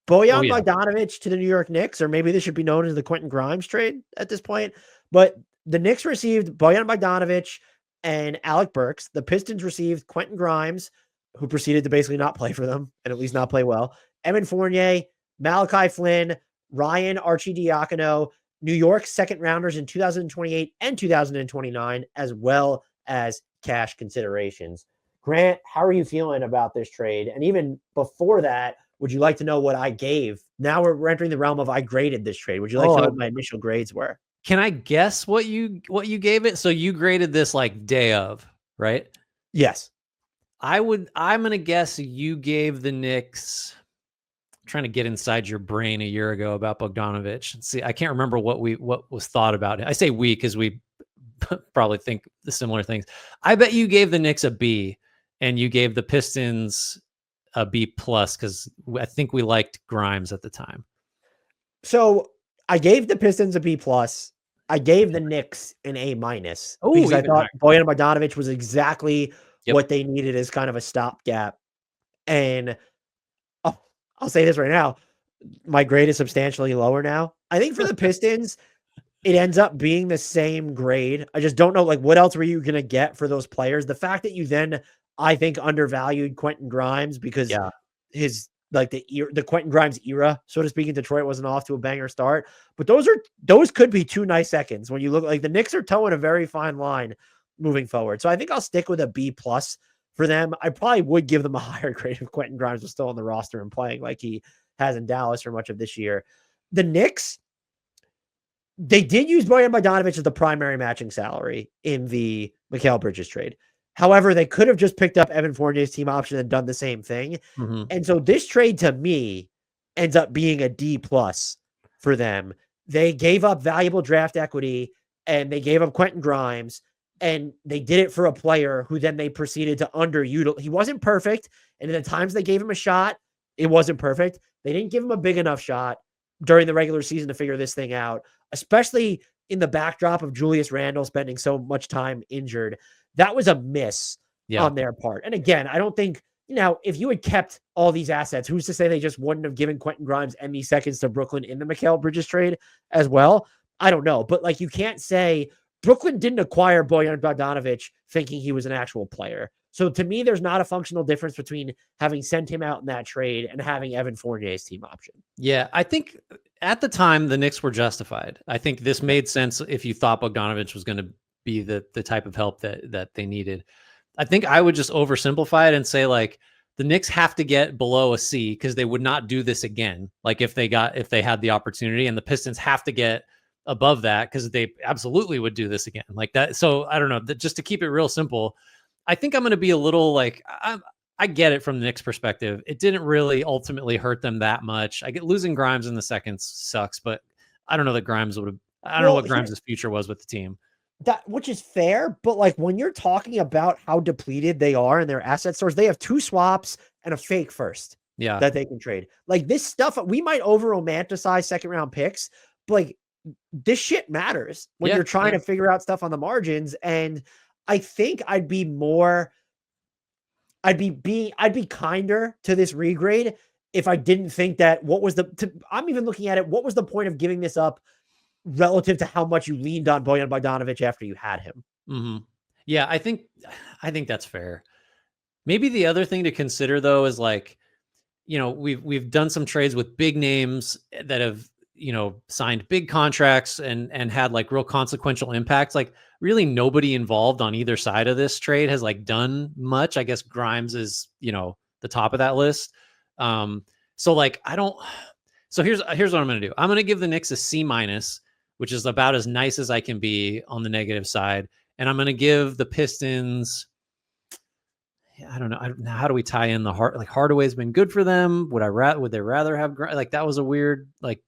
Bojan Bogdanovic to the New York Knicks, or maybe this should be known as the Quentin Grimes trade at this point. But the Knicks received Bojan Bogdanovic and Alec Burks. The Pistons received Quentin Grimes, who proceeded to basically not play for them and at least not play well. Evan Fournier, Malachi Flynn, Ryan Arcidiacono, New York second rounders in 2028 and 2029, as well as cash considerations. Grant, how are you feeling about this trade? And even before that, would you like to know what I gave? Now we're entering the realm of I graded this trade. Would you like to know what my initial grades were? Can I guess what you gave it? So you graded this like day of, right? Yes. I'm going to guess you gave the Knicks, I'm trying to get inside your brain a year ago about Bogdanovic. See, I can't remember what was thought about it. I say we because we probably think the similar things. I bet you gave the Knicks a B and you gave the Pistons a B plus because I think we liked Grimes at the time. So I gave the Pistons a B plus. I gave the Knicks an A minus because I thought Bojan Bogdanovic was exactly what they needed as kind of a stopgap. And I'll say this right now, my grade is substantially lower now. I think for the Pistons, it ends up being the same grade. I just don't know, like, what else were you going to get for those players? The fact that you then, I think, undervalued Quentin Grimes because his, like, the Quentin Grimes era, so to speak, in Detroit wasn't off to a banger start. But those could be two nice seconds when you look like the Knicks are towing a very fine line moving forward. So I think I'll stick with a B plus for them. I probably would give them a higher grade if Quentin Grimes was still on the roster and playing like he has in Dallas for much of this year. The Knicks, they did use Bojan Bogdanovic as the primary matching salary in the Mikal Bridges trade. However, they could have just picked up Evan Fournier's team option and done the same thing. And so this trade to me ends up being a D plus for them. They gave up valuable draft equity and they gave up Quentin Grimes, and they did it for a player who then they proceeded to underutilize. He wasn't perfect. And at the times they gave him a shot, it wasn't perfect. They didn't give him a big enough shot during the regular season to figure this thing out, especially in the backdrop of Julius Randle spending so much time injured. That was a miss on their part. And again, I don't think, if you had kept all these assets, who's to say they just wouldn't have given Quentin Grimes any seconds to Brooklyn in the Mikal Bridges trade as well? I don't know. But like, you can't say Brooklyn didn't acquire Bojan Bogdanovic thinking he was an actual player. So to me, there's not a functional difference between having sent him out in that trade and having Evan Fournier's team option. Yeah, I think at the time the Knicks were justified. I think this made sense if you thought Bogdanovic was going to be the type of help that they needed. I think I would just oversimplify it and say, like, the Knicks have to get below a C because they would not do this again. Like if they had the opportunity, and the Pistons have to get above that because they absolutely would do this again like that. So I don't know, just to keep it real simple, I think I'm going to be a little like, I get it from the Knicks perspective. It didn't really ultimately hurt them that much. I get losing Grimes in the seconds sucks, but I don't know that Grimes would have. I don't know what Grimes' future was with the team. That, which is fair, but like when you're talking about how depleted they are in their asset stores, they have 2 swaps and a fake first that they can trade. Like this stuff, we might over romanticize second round picks, but like this shit matters when you're trying to figure out stuff on the margins. And I think I'd be kinder to this regrade if I didn't think that I'm even looking at it. What was the point of giving this up relative to how much you leaned on Bojan Bogdanovic after you had him? Mm-hmm. Yeah, I think that's fair. Maybe the other thing to consider though is like, we've done some trades with big names that have, signed big contracts and had like real consequential impacts. Like really nobody involved on either side of this trade has like done much. I guess Grimes is, the top of that list. So like, so here's what I'm going to do. I'm going to give the Knicks a C-, which is about as nice as I can be on the negative side. And I'm going to give the Pistons, I don't know. How do we tie in the Hardaway's been good for them? Would they rather have like that was a weird like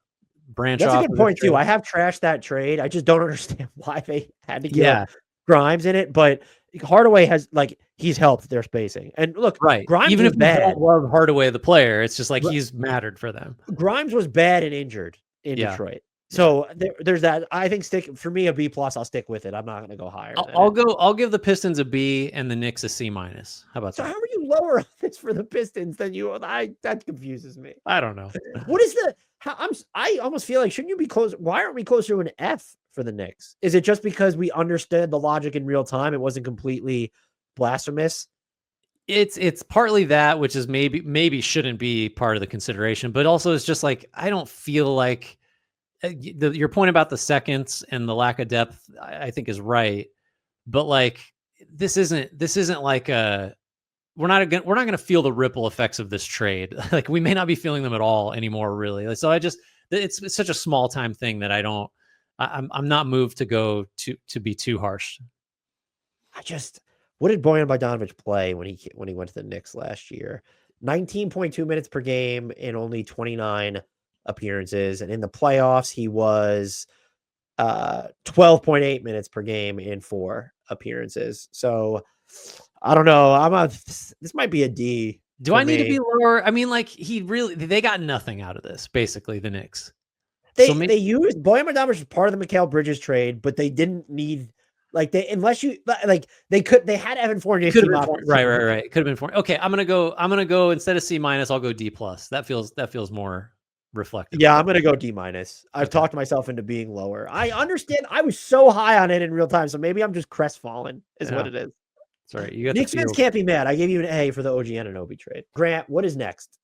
branch That's off. a good point too. I have trashed that trade. I just don't understand why they had to give Grimes in it. But Hardaway has he's helped their spacing. And look, Grimes even was if bad. you don't love Hardaway the player, it's just like he's mattered for them. Grimes was bad and injured in Detroit. So there's that. I think for me a B+. I'll stick with it. I'm not going to go higher. I'll give the Pistons a B and the Knicks a C-. How about that? So how are you lower on this for the Pistons than you? That confuses me. I don't know. What is I almost feel like shouldn't you be close? Why aren't we closer to an F for the Knicks? Is it just because we understood the logic in real time? It wasn't completely blasphemous. It's partly that, which is maybe shouldn't be part of the consideration, but also it's just like I don't feel like. Your point about the seconds and the lack of depth, I think is right. But like, this isn't like we're not going to feel the ripple effects of this trade. Like we may not be feeling them at all anymore, really. So it's such a small time thing that I'm not moved to go to be too harsh. What did Bojan Bogdanovic play when he went to the Knicks last year? 19.2 minutes per game in only 29 appearances, and in the playoffs he was 12.8 minutes per game in 4 appearances. So I don't know. This might be a D. Do I need to be lower? I mean, like they got nothing out of this. Basically, the Knicks. They used Bojan Bogdanovic as part of the Mikal Bridges trade, but they didn't need they had Evan Fournier. Right. Could have been Fournier. Okay, I'm gonna go instead of C-, I'll go D+. That feels more reflective. Yeah, I'm gonna go D-. I've talked myself into being lower. I understand. I was so high on it in real time, so maybe I'm just crestfallen. Is what it is. Sorry, Knicks fans can't be mad. I gave you an A for the OG Anunoby trade. Grant, what is next?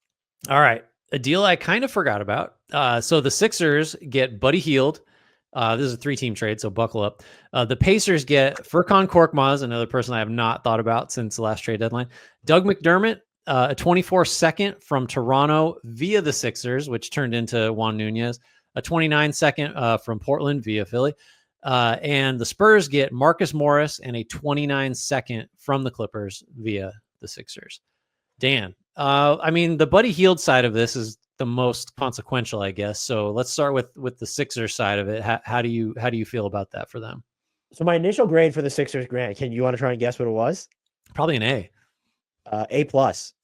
All right, a deal I kind of forgot about. So the Sixers get Buddy Hield. This is a 3-team trade, so buckle up. The Pacers get Furkan Korkmaz, another person I have not thought about since the last trade deadline. Doug McDermott, a 24-second from Toronto via the Sixers, which turned into Juan Nunez. A 29-second from Portland via Philly. And the Spurs get Marcus Morris and a 29-second from the Clippers via the Sixers. Dan, I mean, the Buddy Hield side of this is the most consequential, I guess. So let's start with the Sixers side of it. How do you feel about that for them? So my initial grade for the Sixers, Grant, you want to try and guess what it was? Probably an A. A+.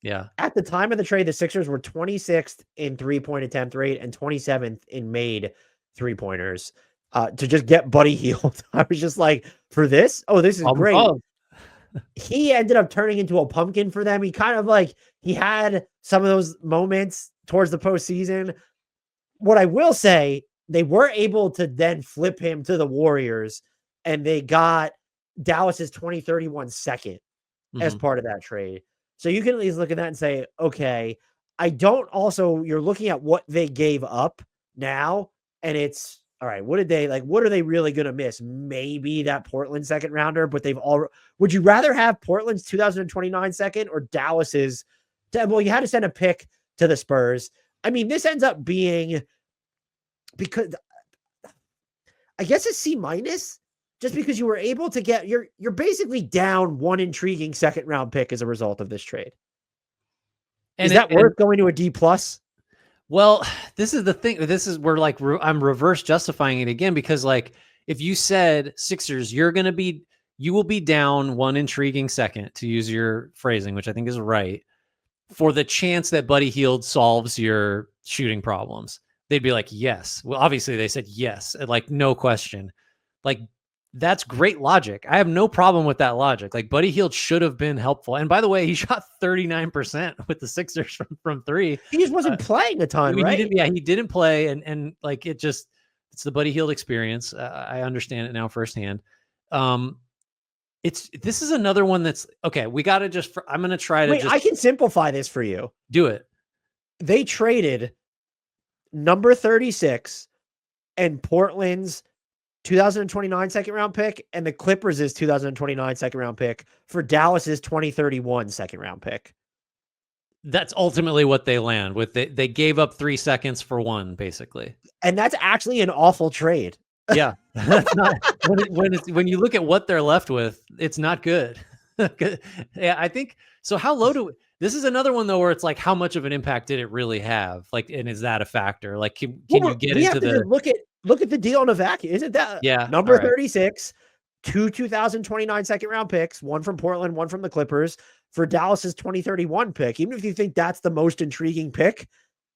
Yeah. At the time of the trade, the Sixers were 26th in 3-point attempt rate and 27th in made 3-pointers. To just get Buddy Hield, I was just like, for this? Oh, this is great. He ended up turning into a pumpkin for them. He kind of he had some of those moments towards the postseason. What I will say, they were able to then flip him to the Warriors, and they got Dallas's 2031 second as part of that trade. So you can at least look at that and say, okay, you're looking at what they gave up now, and it's all right. What are they really going to miss? Maybe that Portland second rounder, but would you rather have Portland's 2029 second or Dallas's? Well, you had to send a pick to the Spurs. I mean, this ends up being, because I guess a C-, just because you were able to get, you're basically down one intriguing second round pick as a result of this trade. And is that worth going to a D+? Well, this is the thing. This is where like I'm reverse justifying it again, because like if you said Sixers, you will be down one intriguing second, to use your phrasing, which I think is right, for the chance that Buddy Hield solves your shooting problems. They'd be like, yes. Well, obviously they said yes, like no question. Like that's great logic. I have no problem with that logic. Like Buddy Hield should have been helpful. And by the way, he shot 39% with the Sixers from three. He just wasn't playing a ton, right? He didn't play, and like it's the Buddy Hield experience. I understand it now firsthand. This is another one that's okay. We got to I'm going to try to I can simplify this for you. Do it. They traded number 36 and Portland's 2029 second round pick and the Clippers' 2029 second round pick for Dallas's 2031 second round pick. That's ultimately what they land with. They gave up 3 seconds for one, basically. And that's actually an awful trade. Yeah. That's not when you look at what they're left with, it's not good. Yeah, I think so. How low this is another one though, where it's like, how much of an impact did it really have? Like, and is that a factor? Like, can you get into the look at the deal in a vacuum? Isn't that number 36, 2 2029 second round picks, one from Portland, one from the Clippers, for Dallas's 2031 pick? Even if you think that's the most intriguing pick,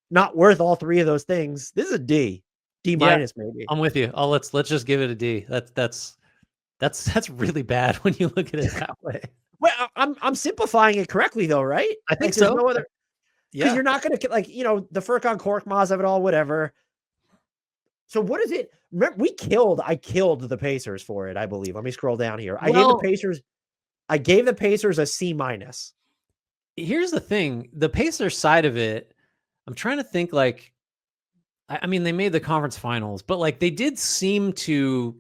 not worth all three of those things. This is a D minus, maybe. I'm with you. Let's just give it a D. That's really bad when you look at it that way. Well, I'm simplifying it correctly though, right? I think so. No other, because you're not going to like, the Furkan Korkmaz of it all, whatever. So what is it? Remember, I killed the Pacers for it, I believe. Let me scroll down here. I gave the Pacers a C minus. Here's the thing. The Pacers side of it, I'm trying to think, like, I mean, they made the conference finals, but like they did seem to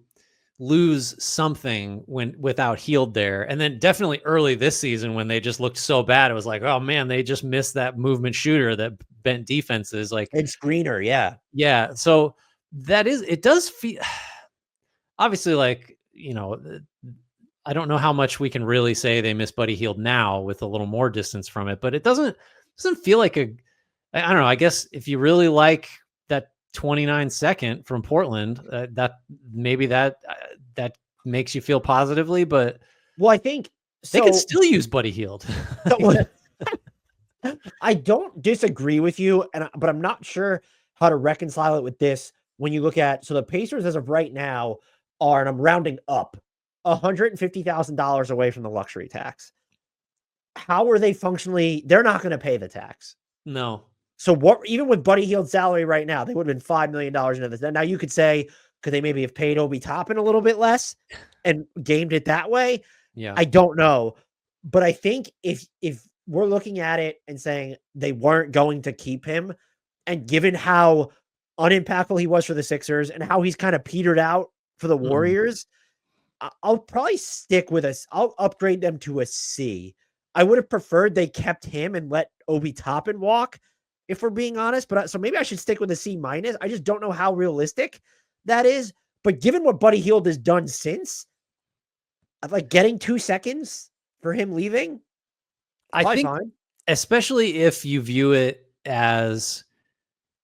lose something without Hield there. And then definitely early this season when they just looked so bad, it was like, oh man, they just missed that movement shooter that bent defenses. Like, and screener. Yeah. Yeah. So it does feel, obviously, like, I don't know how much we can really say they miss Buddy Hield now with a little more distance from it, but it doesn't feel like I don't know. I guess if you really like that 29 second from Portland, that makes you feel positively, but I think they could still use Buddy Hield. I don't disagree with you, but I'm not sure how to reconcile it with this. When you look at, so the Pacers as of right now are, and I'm rounding up, $150,000 away from the luxury tax. How are they functionally? They're not going to pay the tax. No. So even with Buddy Hield's salary right now, they would have been $5 million into this. Now you could say, could they maybe have paid Obi Toppin a little bit less and gamed it that way? Yeah. I don't know. But I think if we're looking at it and saying they weren't going to keep him, and given how unimpactful he was for the Sixers and how he's kind of petered out for the Warriors, I'll probably stick with I'll upgrade them to a C. I would have preferred they kept him and let Obi Toppin walk, if we're being honest. But so maybe I should stick with a C minus. I just don't know how realistic that is. But given what Buddy Hield has done since, I'd like getting 2 seconds for him leaving. I think, especially if you view it as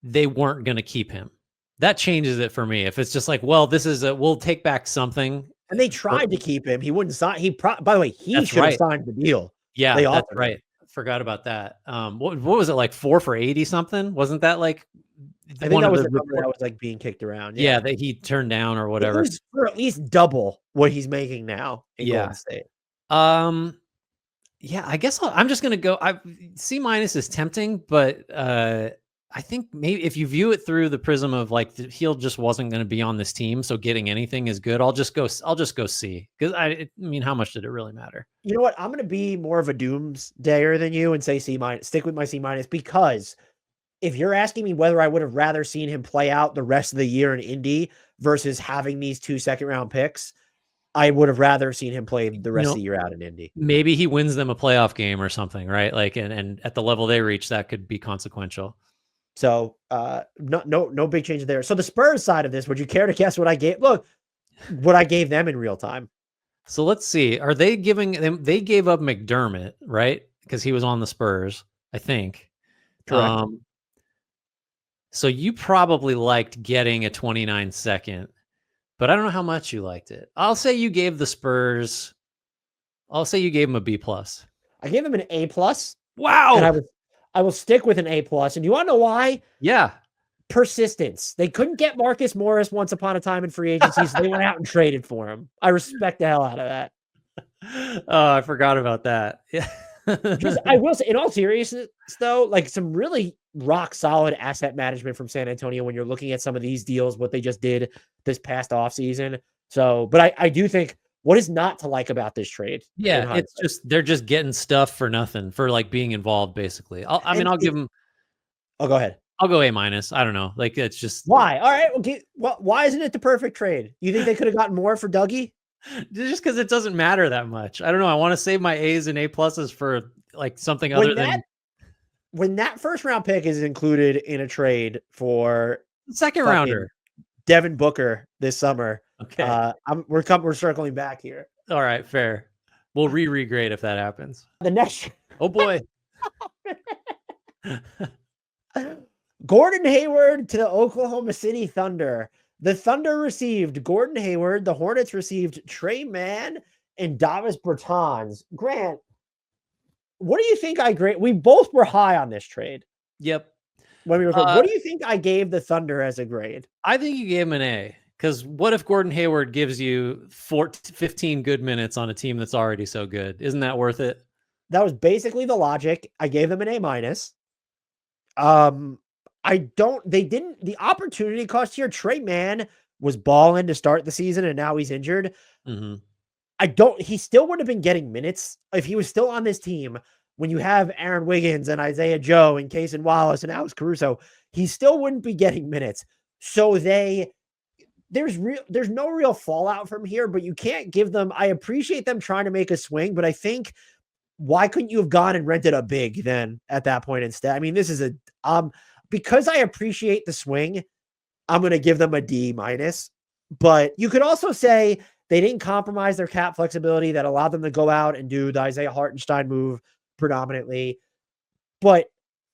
they weren't going to keep him, that changes it for me. If it's just like, well, we'll take back something. And they tried to keep him. He wouldn't sign. By the way, he should have signed the deal. Yeah, that's right. Forgot about that. What was it, like 4 for 80 something? Wasn't that like? I think that was the number that was like being kicked around. Yeah, that he turned down or whatever. It was for at least double what he's making now in Golden State. Yeah, I guess I'm just gonna go. C minus is tempting, but I think maybe if you view it through the prism of like Hield just wasn't going to be on this team, so getting anything is good. I'll just go C, because I mean, how much did it really matter? You know what? I'm going to be more of a doomsdayer than you and say C minus. Stick with my C minus, because if you're asking me whether I would have rather seen him play out the rest of the year in Indy versus having these 2 second-round picks, I would have rather seen him play the rest of the year out in Indy. Maybe he wins them a playoff game or something, right? Like, and at the level they reach, that could be consequential. So no big change there. So the Spurs side of this, would you care to guess what I gave? Look, what I gave them in real time. So let's see. Are they giving them? They gave up McDermott, right? Because he was on the Spurs, I think. Correct. So you probably liked getting a 29 second, but I don't know how much you liked it. I'll say you gave the Spurs. I'll say you gave them a B plus. I gave them an A plus. Wow. And I will stick with an A plus. And you want to know why? Yeah. Persistence. They couldn't get Marcus Morris once upon a time in free agency, so they went out and traded for him. I respect the hell out of that. Oh, I forgot about that. Yeah. Just, I will say, in all seriousness, though, like some really rock solid asset management from San Antonio when you're looking at some of these deals, what they just did this past offseason. So, but I do think what is not to like about this trade? Yeah, it's just they're just getting stuff for nothing for like being involved, basically. I'll give them. Oh, go ahead. I'll go A minus. I don't know. Like it's just why. All right. Well, why isn't it the perfect trade? You think they could have gotten more for Dougie? Just because it doesn't matter that much. I don't know. I want to save my A's and A pluses for like something other than when that first round pick is included in a trade for second rounder Devin Booker this summer. Okay, we're circling back here. All right, fair. We'll regrade if that happens. The next. Oh boy. Gordon Hayward to the Oklahoma City Thunder. The Thunder received Gordon Hayward. The Hornets received Trey Mann and Davis Bertans. Grant, what do you think we both were high on this trade. Yep. When we were what do you think I gave the Thunder as a grade? I think you gave him an A. Because what if Gordon Hayward gives you 15 good minutes on a team that's already so good? Isn't that worth it? That was basically the logic. I gave them an A minus. The opportunity cost here. Trey Mann was balling to start the season and now he's injured. Mm-hmm. He still would have been getting minutes if he was still on this team when you have Aaron Wiggins and Isaiah Joe and Cason Wallace and Alex Caruso. He still wouldn't be getting minutes. So there's no real fallout from here, but you can't give them. I appreciate them trying to make a swing, but I think why couldn't you have gone and rented a big then at that point instead? I mean, this is because I appreciate the swing, I'm going to give them a D minus, but you could also say they didn't compromise their cap flexibility that allowed them to go out and do the Isaiah Hartenstein move predominantly. But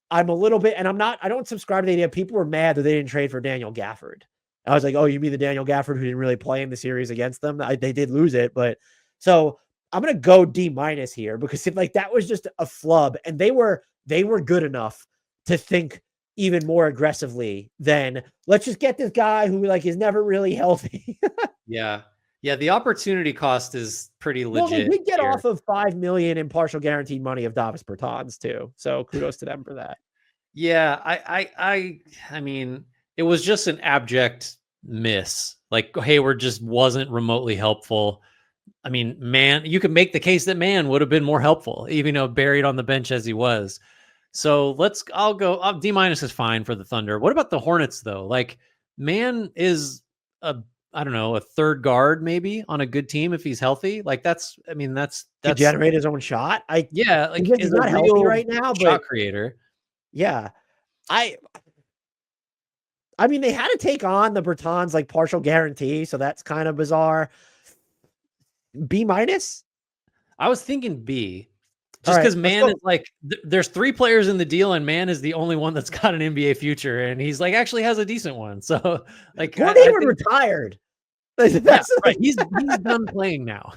I'm a little bit, and I don't subscribe to the idea. People were mad that they didn't trade for Daniel Gafford. I was like, oh, you mean the Daniel Gafford who didn't really play in the series against them? They did lose it, but so I'm going to go D minus here because that was just a flub, and they were good enough to think even more aggressively than let's just get this guy who is never really healthy. Yeah. The opportunity cost is pretty legit. Well, they did get off of $5 million in partial guaranteed money of Davis Bertans too. So kudos to them for that. Yeah. I mean, it was just an abject miss. Like Hayward just wasn't remotely helpful. I mean, Mann, you could make the case that Mann would have been more helpful, even though buried on the bench as he was. So I'll go D minus is fine for the Thunder. What about the Hornets though? Like Mann is a third guard maybe on a good team if he's healthy. Like that's to generate his own shot. He's not healthy right now, shot creator. Yeah. I mean, they had to take on the Bertans partial guarantee, so that's kind of bizarre. B minus? I was thinking B. Just because Mann is there's 3 players in the deal, and Mann is the only one that's got an NBA future, and he's actually has a decent one. So Gordon Hayward retired. That's right. He's done playing now.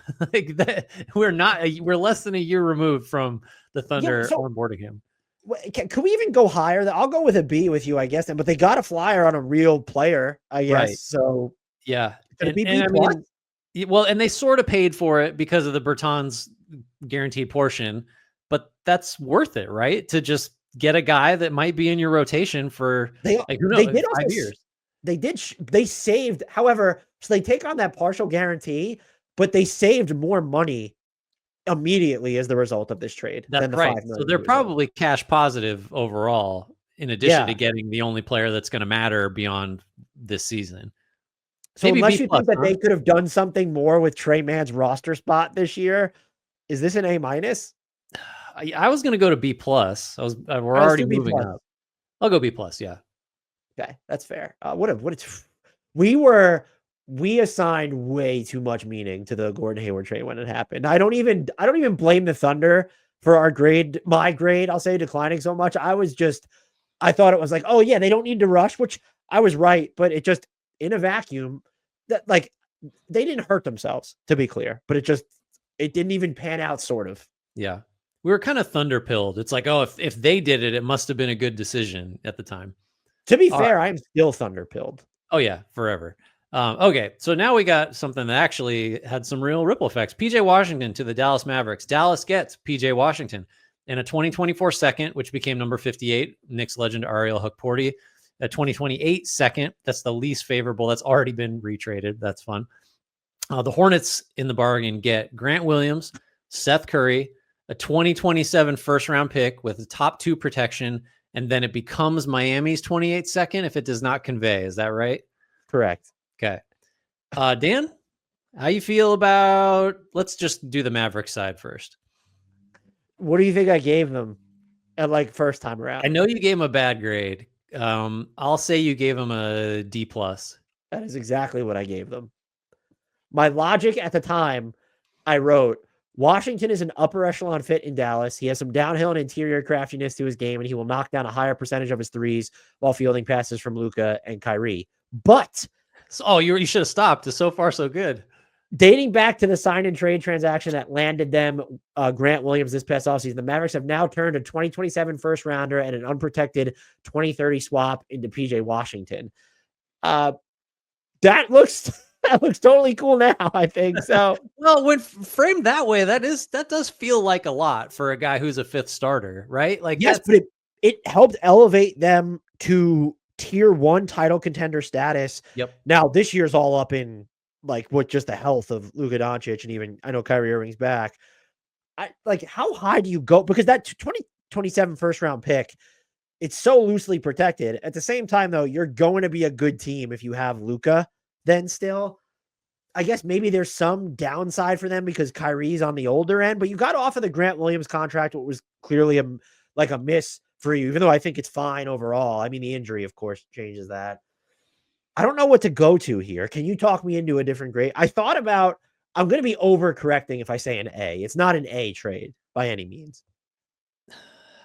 We're less than a year removed from the Thunder onboarding him. Could we even go higher? I'll go with a B with you, I guess. But they got a flyer on a real player, I guess. Right. So yeah, and they sort of paid for it because of the Bertans guaranteed portion, but that's worth it, right? To just get a guy that might be in your rotation for who knows, 5 years. They saved, however, so they take on that partial guarantee, but they saved more money immediately as the result of this trade. That's right. So they're probably cash positive overall, in addition to getting the only player that's going to matter beyond this season. So maybe unless you think that they could have done something more with Trey Mann's roster spot this year, is this an A minus? I was going to go to B plus. We're already moving up. I'll go B plus. Yeah. Okay, that's fair. We assigned way too much meaning to the Gordon Hayward trade when it happened. I don't even blame the Thunder for my grade, I'll say, declining so much. I was just I thought it was like, oh yeah, they don't need to rush, which I was right, but it just in a vacuum that like they didn't hurt themselves, to be clear, but it didn't even pan out, sort of. Yeah. We were kind of thunder pilled. It's like, oh, if they did it, it must have been a good decision at the time. To be fair, I am still thunder pilled. Oh yeah, forever. Okay, so now we got something that actually had some real ripple effects. PJ Washington to the Dallas Mavericks. Dallas gets PJ Washington in a 2024 second, which became number 58. Knicks legend Ariel Hukporti. A 2028 second. That's the least favorable. That's already been retraded. That's fun. The Hornets in the bargain get Grant Williams, Seth Curry, a 2027 first round pick with a top 2 protection, and then it becomes Miami's 28 second if it does not convey. Is that right? Correct. Okay. Dan, how you feel about, let's just do the Mavericks side first. What do you think I gave them at like first time around? I know you gave him a bad grade. I'll say you gave him a D+. That is exactly what I gave them. My logic at the time, I wrote, Washington is an upper echelon fit in Dallas. He has some downhill and interior craftiness to his game, and he will knock down a higher percentage of his threes while fielding passes from Luka and Kyrie. But you should have stopped. It's so far so good. Dating back to the sign and trade transaction that landed them Grant Williams this past offseason, the Mavericks have now turned a 2027 first rounder and an unprotected 2030 swap into PJ Washington. That looks totally cool now, I think. So well, when framed that way, that does feel like a lot for a guy who's a 5th starter, right? Like, yes, but it helped elevate them to tier 1 title contender status. Yep. Now this year's all up in like with just the health of Luka Doncic, and even I know Kyrie Irving's back. How high do you go? Because that 2027 first round pick, it's so loosely protected. At the same time, though, you're going to be a good team if you have Luka. Then still, I guess maybe there's some downside for them because Kyrie's on the older end, but you got off of the Grant Williams contract, what was clearly a miss for you, even though I think it's fine overall. I mean, the injury, of course, changes that. I don't know what to go to here. Can you talk me into a different grade? I thought about, I'm going to be overcorrecting if I say an A. It's not an A trade by any means.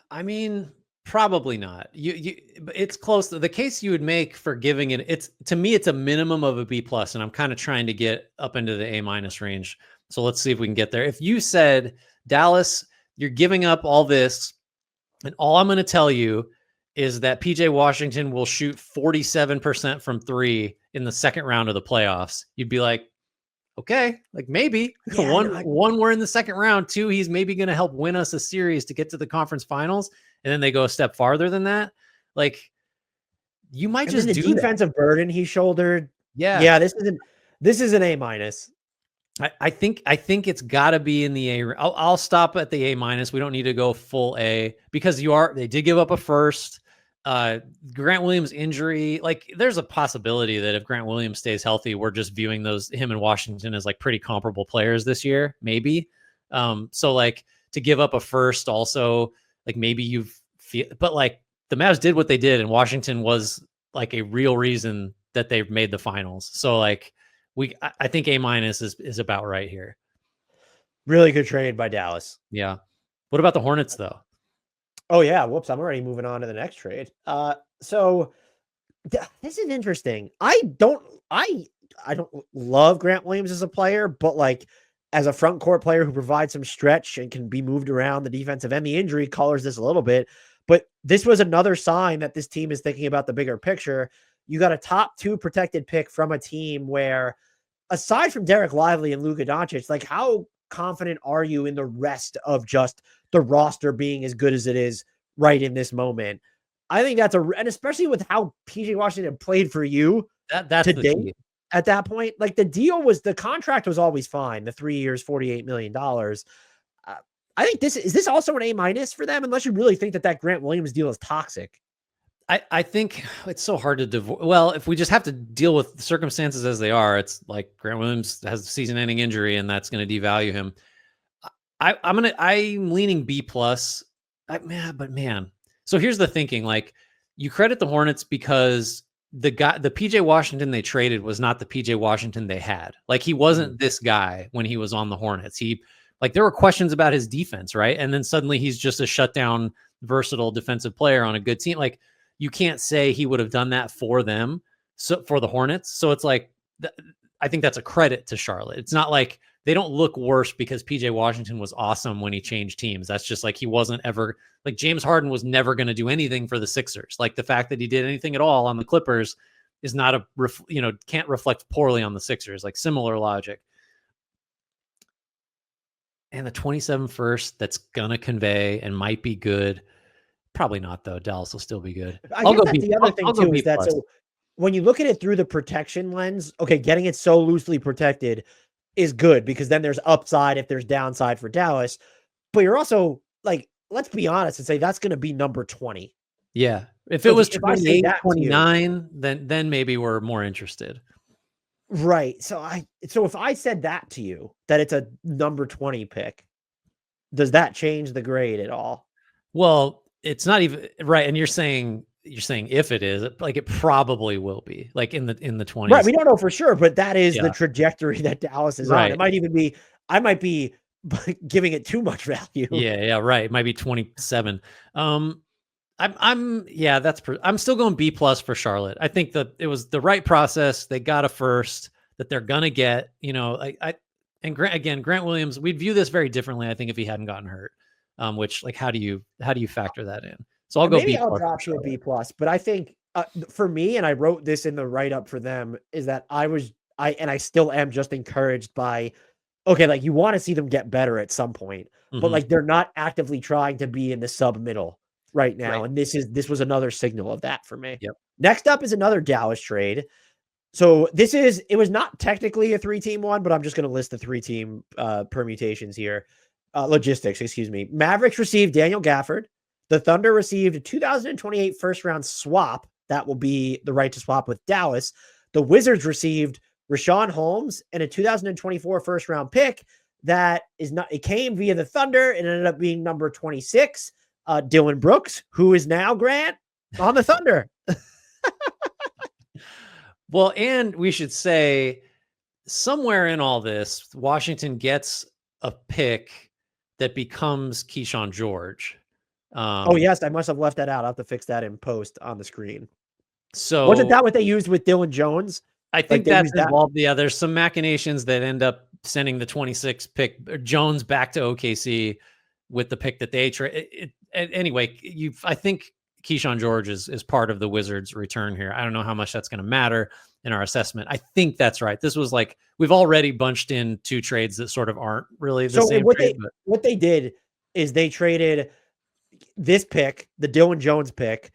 I mean, probably not. It's close to the case you would make for giving it. To me, it's a minimum of a B+, and I'm kind of trying to get up into the A- range. So let's see if we can get there. If you said, Dallas, you're giving up all this, and all I'm going to tell you is that PJ Washington will shoot 47% from 3 in the second round of the playoffs, you'd be like, okay, like maybe. Yeah, one, we're in the second round. 2, he's maybe going to help win us a series to get to the conference finals. And then they go a step farther than that. Like, you might just do the defensive burden he shouldered. Yeah. This is an A-. I think it's got to be in the A. I'll stop at the A-. We don't need to go full A because they did give up a first. Grant Williams injury, like there's a possibility that if Grant Williams stays healthy, we're just viewing him and Washington as like pretty comparable players this year, maybe. So like to give up a first also, like maybe but like the Mavs did what they did, and Washington was like a real reason that they've made the finals. So like I think A- is about right here. Really good trade by Dallas. Yeah. What about the Hornets though? Oh yeah. Whoops. I'm already moving on to the next trade. So this is interesting. I don't love Grant Williams as a player, but like as a front court player who provides some stretch and can be moved around the defensive end, the injury colors this a little bit, but this was another sign that this team is thinking about the bigger picture. You got a top 2 protected pick from a team where, aside from Derek Lively and Luka Doncic, like how confident are you in the rest of just the roster being as good as it is right in this moment? I think and especially with how PJ Washington played for you that's today at that point, like the contract was always fine. The 3 years, $48 million. I think is this also an A- for them, unless you really think that Grant Williams deal is toxic. I think it's so hard to divorce. Well, if we just have to deal with the circumstances as they are, it's like Grant Williams has a season-ending injury, and that's going to devalue him. I'm leaning B+. But man. So here's the thinking: like, you credit the Hornets because the PJ Washington they traded was not the PJ Washington they had. Like, he wasn't this guy when he was on the Hornets. There were questions about his defense, right? And then suddenly he's just a shutdown, versatile defensive player on a good team. Like, you can't say he would have done that for them, so for the Hornets. So it's like, I think that's a credit to Charlotte. It's not like they don't look worse because PJ Washington was awesome when he changed teams. That's just like, he wasn't ever like, James Harden was never going to do anything for the Sixers. Like, the fact that he did anything at all on the Clippers is not a, can't reflect poorly on the Sixers, like similar logic. And the 27 first, that's going to convey and might be good. Probably not, though. Dallas will still be good. I guess that's the other thing too, is that so when you look at it through the protection lens, okay, getting it so loosely protected is good because then there's upside if there's downside for Dallas. But you're also like, let's be honest and say that's going to be number 20. Yeah. If it was 28, 29, then maybe we're more interested. Right. So if I said that to you, that it's a number 20 pick, does that change the grade at all? Well, it's not even right. And you're saying if it is, like, it probably will be like in the 20s. Right. We don't know for sure, but that is the trajectory that Dallas is on. It might even be, I might be giving it too much value. Yeah. Right. It might be 27. I'm still going B+ for Charlotte. I think that it was the right process. They got a first that they're going to get, and Grant Williams, we'd view this very differently, I think, if he hadn't gotten hurt. Which, like, how do you factor that in? So I'll go maybe I'll drop to a B+, but I think for me, and I wrote this in the write-up for them, is that I still am just encouraged by, okay, like, you want to see them get better at some point, but like, they're not actively trying to be in the sub-middle right now. Right. And this was another signal of that for me. Yep. Next up is another Dallas trade. So it was not technically a 3-team one, but I'm just going to list the 3-team permutations here. Logistics, excuse me. Mavericks received Daniel Gafford. The Thunder received a 2028 first-round swap. That will be the right to swap with Dallas. The Wizards received Richaun Holmes and a 2024 first-round pick that it came via the Thunder and ended up being number 26. Dylan Brooks, who is now, Grant, on the Thunder. Well, and we should say, somewhere in all this, Washington gets a pick that becomes Keyshawn George. Oh, yes, I must have left that out. I'll have to fix that in post on the screen. So wasn't that what they used with Dylan Jones? I think that's involved. Yeah, there's some machinations that end up sending the 26 pick Jones back to OKC with the pick that they trade. Anyway, I think Keyshawn George is part of the Wizards' return here. I don't know how much that's going to matter in our assessment. I think that's right. This was like, we've already bunched in 2 trades that sort of aren't really the same trade. What they did is they traded this pick, the Dylan Jones pick,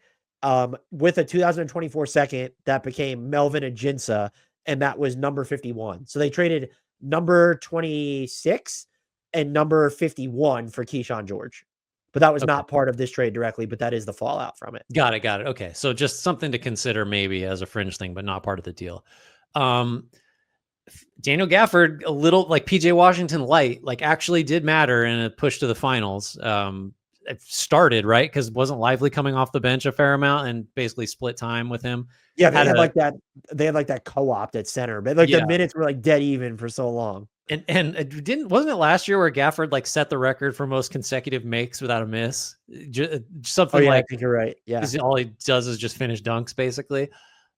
with a 2024 second that became Melvin Ajinça, and that was number 51. So they traded number 26 and number 51 for Keyshawn George. But that was not part of this trade directly, but that is the fallout from it. Got it. Okay. So just something to consider maybe as a fringe thing, but not part of the deal. Daniel Gafford, a little like PJ Washington light, like, actually did matter in a push to the finals. It started, right? Because wasn't Lively coming off the bench a fair amount and basically split time with him? Yeah, they had like that co-op at center, but like the minutes were like dead even for so long. And wasn't it last year where Gafford like set the record for most consecutive makes without a miss? Something like, I think you're right. Yeah, all he does is just finish dunks, basically.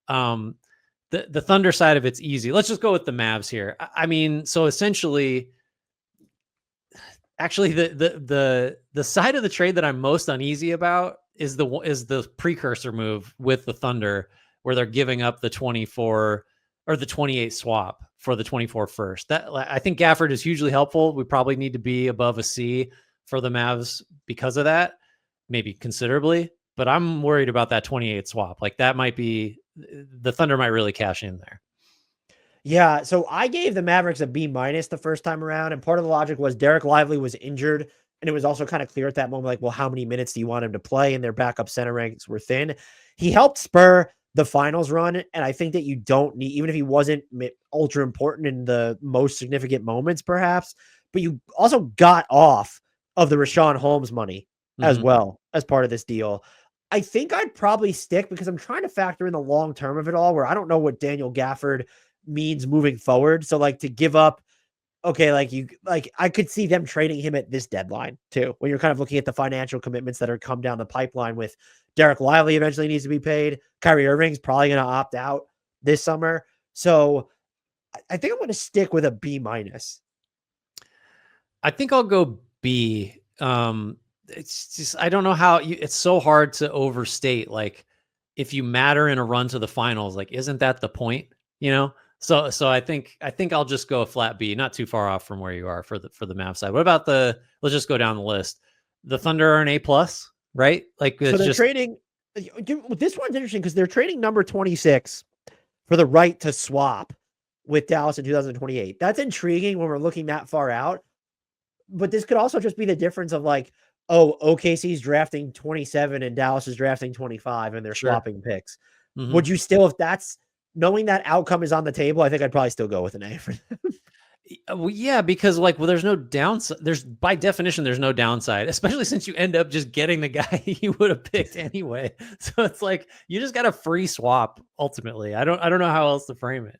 The Thunder side of it's easy. Let's just go with the Mavs here. I mean, so essentially, actually, the side of the trade that I'm most uneasy about is the precursor move with the Thunder, where they're giving up the 24 or the 28 swap for the 24 first. That, I think Gafford is hugely helpful. We probably need to be above a C for the Mavs because of that, maybe considerably. But I'm worried about that 28 swap. Like, that might be, the Thunder might really cash in there. Yeah, so I gave the Mavericks a B- the first time around, and part of the logic was Derek Lively was injured, and it was also kind of clear at that moment, like, well, how many minutes do you want him to play? And their backup center ranks were thin. He helped spur the finals run, and I think that you don't need, even if he wasn't ultra important in the most significant moments, perhaps, but you also got off of the Richaun Holmes money as well as part of this deal. I think I'd probably stick, because I'm trying to factor in the long term of it all, where I don't know what Daniel Gafford means moving forward. So, like, to give up okay, like I could see them trading him at this deadline too. When you're kind of looking at the financial commitments that are come down the pipeline with Derek Lively eventually needs to be paid. Kyrie Irving's probably going to opt out this summer. So I think I'm going to stick with a B minus. I think I'll go B. It's just I don't know how it's so hard to overstate. Like, if you matter in a run to the finals, like isn't that the point? You know. So I think I'll just go a flat B, not too far off from where you are for the Mavs side. What about let's just go down the list. The Thunder are an A plus, right? Like So it's they're just trading. This one's interesting because they're trading number 26 for the right to swap with Dallas in 2028. That's intriguing when we're looking that far out. But this could also just be the difference of like, oh, OKC's drafting 27 and Dallas is drafting 25 and they're sure. swapping picks. Mhm. Would you still, if that's knowing that outcome is on the table, I think I'd probably still go with an A for them. Well, yeah, because like, well, there's no downside. There's by definition, there's no downside, especially since you end up just getting the guy you would have picked anyway. So it's like you just got a free swap ultimately. I don't know how else to frame it.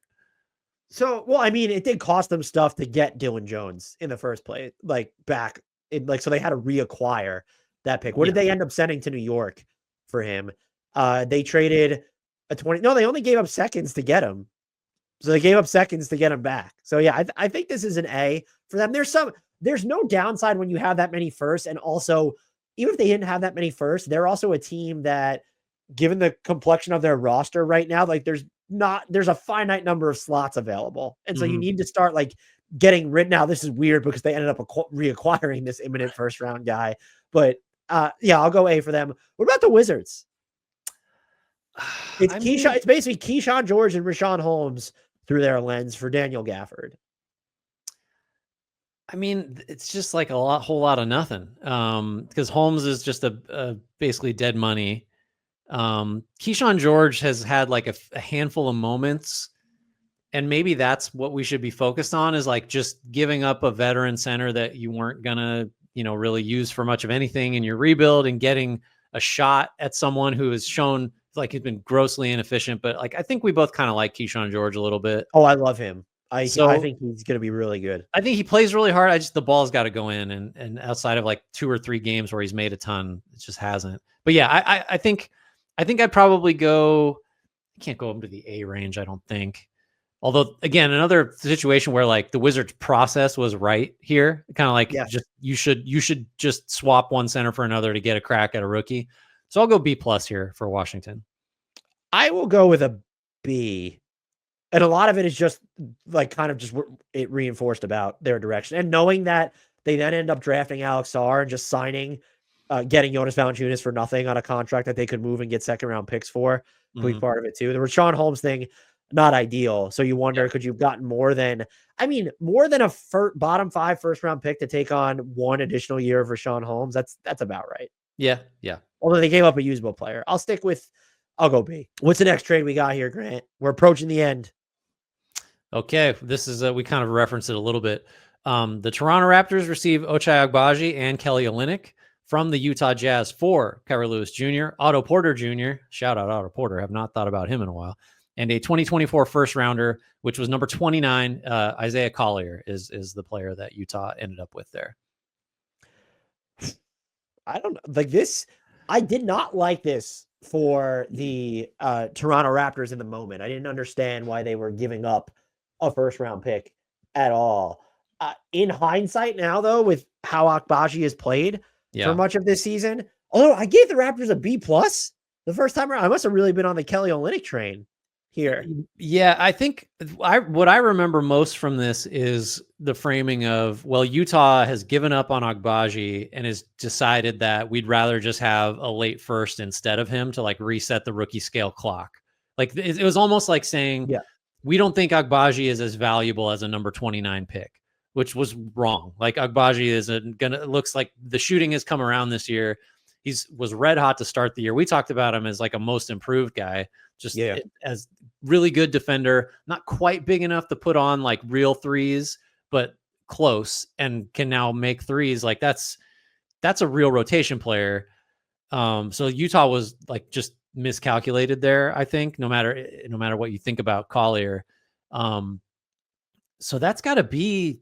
So, well, I mean, it did cost them stuff to get Dylan Jones in the first place, like back in so they had to reacquire that pick. What did they end up sending to New York for him? They traded a 20. No, they only gave up seconds to get him. So they gave up seconds to get him back. So yeah, I think this is an A for them. There's no downside when you have that many firsts. And also, even if they didn't have that many firsts, they're also a team that, given the complexion of their roster right now, like there's a finite number of slots available. And so you need to start like getting rid. Now, this is weird because they ended up reacquiring this imminent first round guy. But yeah, I'll go A for them. What about the Wizards? It's basically Keyshawn George and Rashawn Holmes through their lens for Daniel Gafford. I mean, it's just like whole lot of nothing. Because Holmes is just a basically dead money. Keyshawn George has had like a handful of moments, and maybe that's what we should be focused on, is like just giving up a veteran center that you weren't gonna, really use for much of anything in your rebuild, and getting a shot at someone who has shown like he's been grossly inefficient. But like, I think we both kind of like Keyshawn George a little bit. Oh, I love him. I think he's going to be really good. I think he plays really hard. The ball's got to go in, and outside of like 2 or 3 games where he's made a ton, it just hasn't. But yeah, I think I'd probably go. I can't go up to the A range, I don't think. Although, again, another situation where like the Wizards' process was right here, kind of like just you should just swap one center for another to get a crack at a rookie. So I'll go B plus here for Washington. I will go with a B. And a lot of it is just like kind of just it reinforced about their direction. And knowing that they then end up drafting Alex Sarr and just signing, getting Jonas Valanciunas for nothing on a contract that they could move and get second round picks for, big part of it too. The Rashawn Holmes thing, not ideal. So you wonder, could you have gotten more than a bottom 5 first round pick to take on 1 additional year of Rashawn Holmes? That's about right. Yeah. Although they gave up a usable player. I'll go B. What's the next trade we got here, Grant? We're approaching the end. Okay, this is we kind of referenced it a little bit. The Toronto Raptors receive Ochai Agbaji and Kelly Olynyk from the Utah Jazz for Kyrie Lewis Jr., Otto Porter Jr., shout out Otto Porter, have not thought about him in a while, and a 2024 first rounder, which was number 29. Isaiah Collier is the player that Utah ended up with there. I don't know, like this. I did not like this for the Toronto Raptors in the moment. I didn't understand why they were giving up a first round pick at all. In hindsight now, though, with how Agbaji has played for much of this season, although I gave the Raptors a B plus the first time around, I must have really been on the Kelly Olynyk train here. Yeah, I think what I remember most from this is the framing of, well, Utah has given up on Agbaji and has decided that we'd rather just have a late first instead of him to like reset the rookie scale clock. Like it was almost like saying, we don't think Agbaji is as valuable as a number 29 pick, which was wrong. Like Agbaji looks like the shooting has come around this year. Was red hot to start the year. We talked about him as like a most improved guy, as really good defender, not quite big enough to put on like real threes, but close, and can now make threes. Like that's a real rotation player. So Utah was like just miscalculated there, I think, no matter what you think about Collier. So that's got to be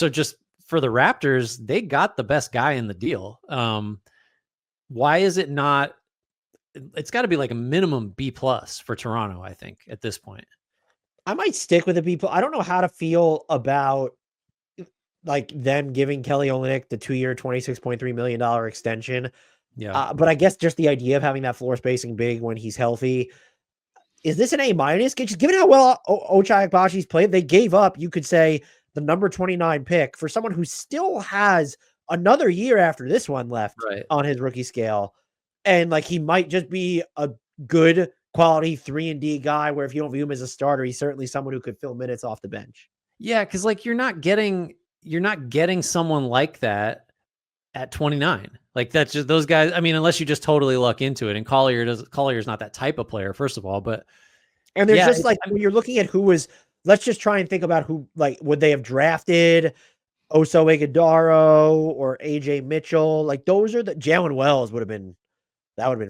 just for the Raptors, they got the best guy in the deal. Why is it not? It's got to be like a minimum B+ for Toronto, I think, at this point. I might stick with the B+. I don't know how to feel about like them giving Kelly Olynyk the 2-year, $26.3 million extension. Yeah. But I guess just the idea of having that floor spacing big when he's healthy. Is this an A-? Just given how well Ochai Agbaji's played, they gave up, you could say, the number 29 pick for someone who still has another year after this one left on his rookie scale. And like, he might just be a good quality 3-and-D guy where if you don't view him as a starter, he's certainly someone who could fill minutes off the bench. Yeah, because like you're not getting someone like that at 29. Like that's just those guys. I mean, unless you just totally luck into it. And Collier's not that type of player, first of all. But and there's just like when you're looking at who was, let's just try and think about who, like, would they have drafted Oso Ighodaro or AJ Mitchell? Like those are the Jalen Wells would have been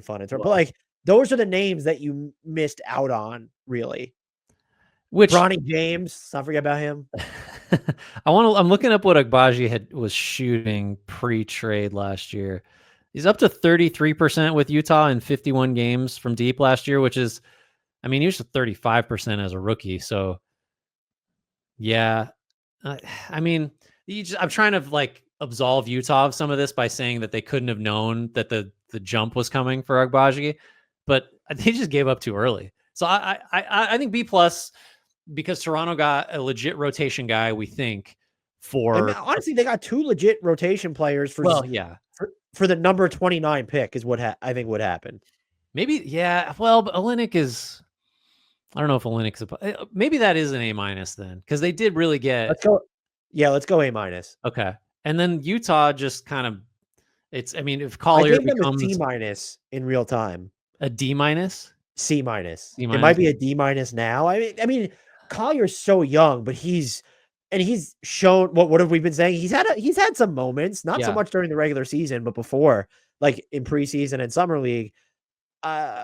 fun. But like those are the names that you missed out on, really. Which Bronny James, don't forget about him. I'm looking up what Agbaji was shooting pre-trade last year. He's up to 33% with Utah in 51 games from deep last year, which is, I mean, he was 35% as a rookie. So yeah, I mean, I'm trying to like absolve Utah of some of this by saying that they couldn't have known that the jump was coming for Agbaji, but they just gave up too early. So I think B+, because Toronto got a legit rotation guy, we think, for... honestly, they got 2 legit rotation players for the number 29 pick is what I think would happen. Maybe, yeah. Well, but Olynyk is... I don't know if Olynyk's... maybe that is an A- then, because they did really get... Let's go A-. Okay. And then Utah just kind of... I mean, if Collier becomes... I gave them a C- in real time. A D-? C-. It might be a D- now. I mean, Collier's so young, but he's shown what have we been saying? He's had some moments, not so much during the regular season, but before, like in preseason and summer league. And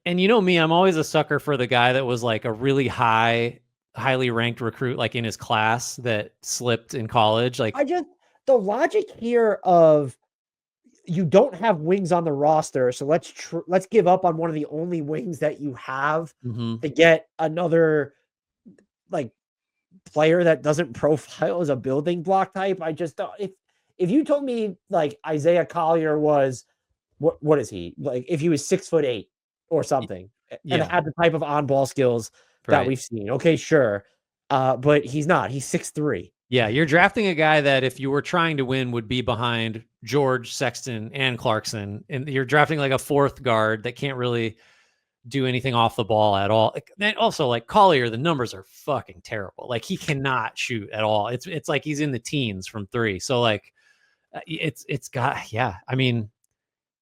you know me, I'm always a sucker for the guy that was like a really highly ranked recruit, like in his class that slipped in college. Like the logic here of you don't have wings on the roster, so let's give up on one of the only wings that you have to get another like player that doesn't profile as a building block type. I just don't. If you told me like Isaiah Collier was what is he like? If he was 6'8" or something and had the type of on-ball skills that we've seen, okay, sure, but he's not. He's 6'3". Yeah, you're drafting a guy that if you were trying to win would be behind George, Sexton, and Clarkson, and you're drafting like a 4th guard that can't really do anything off the ball at all. And also, like Collier, the numbers are fucking terrible. Like he cannot shoot at all. It's like he's in the teens from 3. So like, it's got I mean,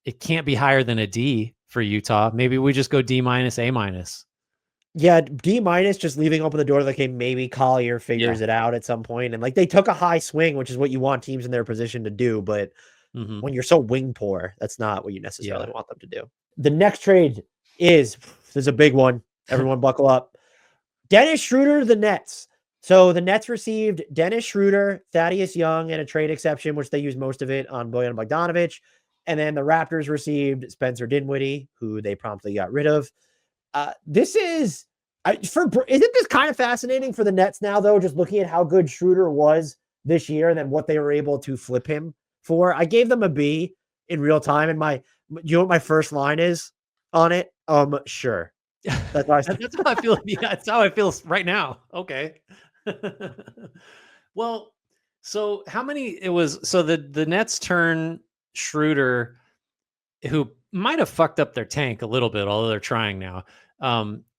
it can't be higher than a D for Utah. Maybe we just go D-, A-. Yeah, D-, just leaving open the door like, hey, maybe Collier figures it out at some point. And like they took a high swing, which is what you want teams in their position to do. But when you're so wing poor, that's not what you necessarily want them to do. The next trade is a big one. Everyone buckle up. Dennis Schroder, the Nets. So the Nets received Dennis Schroder, Thaddeus Young, and a trade exception, which they used most of it on Bojan Bogdanovic. And then the Raptors received Spencer Dinwiddie, who they promptly got rid of. Isn't this kind of fascinating for the Nets now, though, just looking at how good Schroder was this year and then what they were able to flip him for? I gave them a B in real time. And you know what my first line is on it? Sure. That's how I feel. Yeah, that's how I feel right now. Okay. Well, so how many so the Nets turn Schroder, who might have fucked up their tank a little bit, although they're trying now,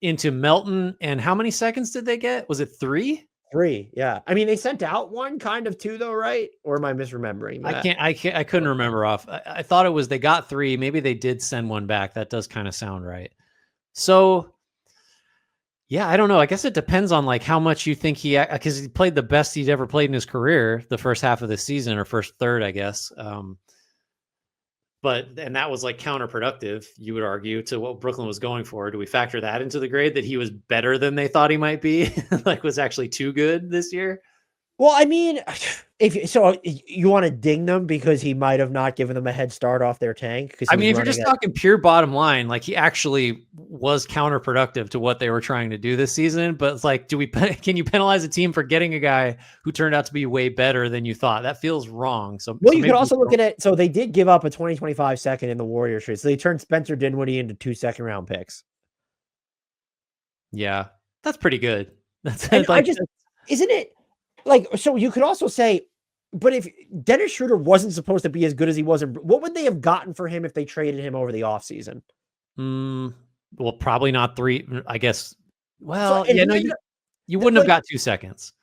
into Melton. And how many seconds did they get? Was it 3? 3, yeah. I mean, they sent out 1 kind of 2 though, right? Or am I misremembering that? I couldn't remember off. I thought it was they got 3. Maybe they did send 1 back. That does kind of sound right. So yeah, I don't know. I guess it depends on like how much you think because he played the best he'd ever played in his career the first half of the season, or first third, I guess. And that was like counterproductive, you would argue, to what Brooklyn was going for. Do we factor that into the grade, that he was better than they thought he might be? Like was actually too good this year? Well, I mean, if so, you want to ding them because he might have not given them a head start off their tank. Because I mean, if you're just talking pure bottom line, like he actually was counterproductive to what they were trying to do this season. But it's like, can you penalize a team for getting a guy who turned out to be way better than you thought? That feels wrong. Well, you could also look at it. So they did give up a 2025 second in the Warriors trade. So they turned Spencer Dinwiddie into 2 second-round picks. Yeah, that's pretty good. That's like, isn't it like, so you could also say, but if Dennis Schroder wasn't supposed to be as good as he was, what would they have gotten for him if they traded him over the offseason? Well, probably not 3, I guess. Well, so, you wouldn't have got 2 seconds.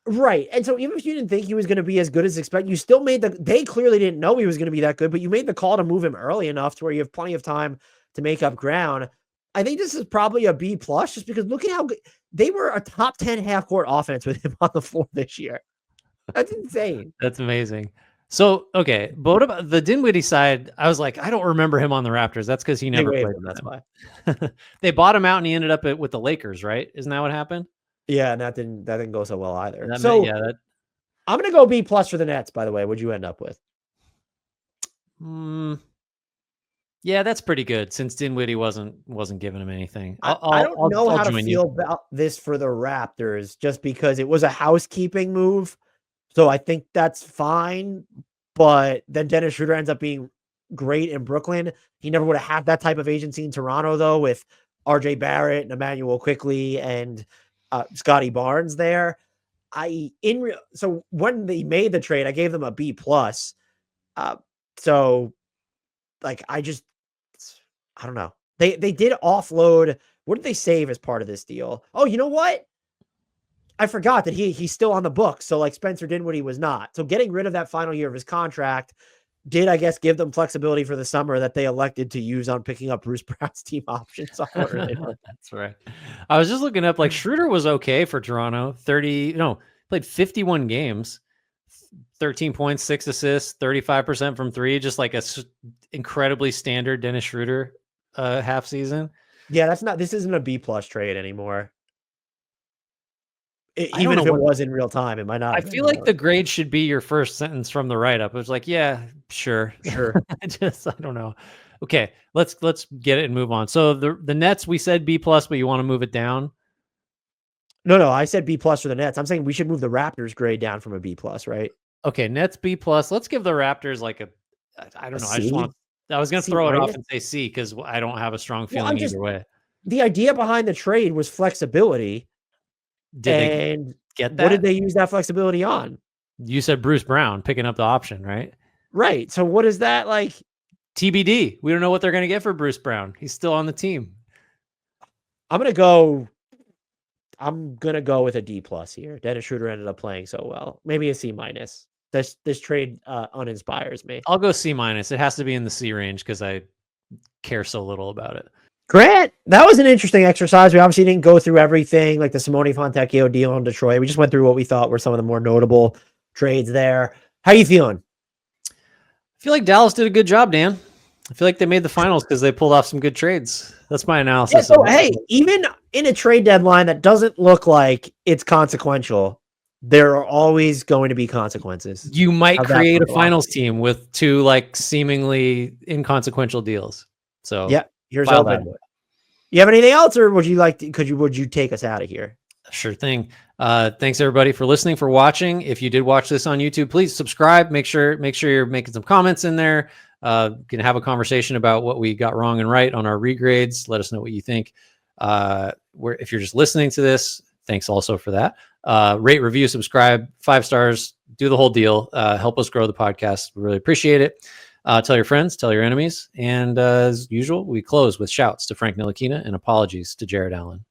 Right. And so even if you didn't think he was going to be as good as expected, you still made they clearly didn't know he was going to be that good, but you made the call to move him early enough to where you have plenty of time to make up ground. I think this is probably a B+ just because look at how good they were, a top 10 half-court offense with him on the floor this year. That's insane. That's amazing. So, okay, but about the Dinwiddie side, I was like, I don't remember him on the Raptors. That's because he never played him. That's why. They bought him out and he ended up with the Lakers, right? Isn't that what happened? Yeah, and that didn't go so well either. I'm going to go B+ for the Nets, by the way. What'd you end up with? Yeah, that's pretty good since Dinwiddie wasn't giving him anything. I don't know how to feel about this for the Raptors just because it was a housekeeping move. So I think that's fine. But then Dennis Schroder ends up being great in Brooklyn. He never would have had that type of agency in Toronto, though, with RJ Barrett and Emmanuel Quickley and Scotty Barnes there. So when they made the trade, I gave them a B+. So like, I don't know. They did offload. What did they save as part of this deal? Oh, you know what? I forgot that he's still on the books. So like Spencer Dinwiddie was not. So getting rid of that final year of his contract did, I guess, give them flexibility for the summer that they elected to use on picking up Bruce Brown's team options. That's right. I was just looking up, like, Schroder was okay for Toronto. Played 51 games, 13 points, 6 assists, 35% from 3, just like a incredibly standard Dennis Schroder half season. Yeah, this isn't a B+ trade anymore. Even if it was in real time, it might not. I feel like the grade should be your first sentence from the write-up. It was like, yeah, sure. I don't know. Okay, let's get it and move on. So the Nets, we said B+, but you want to move it down? No, I said B+ for the Nets. I'm saying we should move the Raptors grade down from a B+, right? Okay, Nets B+. Let's give the Raptors like I don't know. I was going to throw it off and say C because I don't have a strong feeling either way. The idea behind the trade was flexibility. Did they get that? What did they use that flexibility on? You said Bruce Brown picking up the option, right? Right. So what is that like? TBD. We don't know what they're going to get for Bruce Brown. He's still on the team. I'm going to go with a D+ here. Dennis Schroder ended up playing so well. Maybe a C-. This trade uninspires me. I'll go C-. It has to be in the C range because I care so little about it. Grant, that was an interesting exercise. We obviously didn't go through everything, like the Simone Fontecchio deal in Detroit. We just went through what we thought were some of the more notable trades there. How are you feeling? I feel like Dallas did a good job, Dan. I feel like they made the finals because they pulled off some good trades. That's my analysis. Yeah, so, hey, even in a trade deadline that doesn't look like it's consequential, there are always going to be consequences. You might create a finals team with 2 like seemingly inconsequential deals. So yeah, here's open. You have anything else, or would you take us out of here? Sure thing. Thanks everybody for listening, for watching. If you did watch this on YouTube, please subscribe. Make sure you're making some comments in there. Can have a conversation about what we got wrong and right on our regrades. Let us know what you think. If you're just listening to this, thanks also for that. Rate, review, subscribe, 5 stars, do the whole deal. Help us grow the podcast. We really appreciate it. Tell your friends, tell your enemies. And as usual, we close with shouts to Frank Ntilikina and apologies to Jared Allen.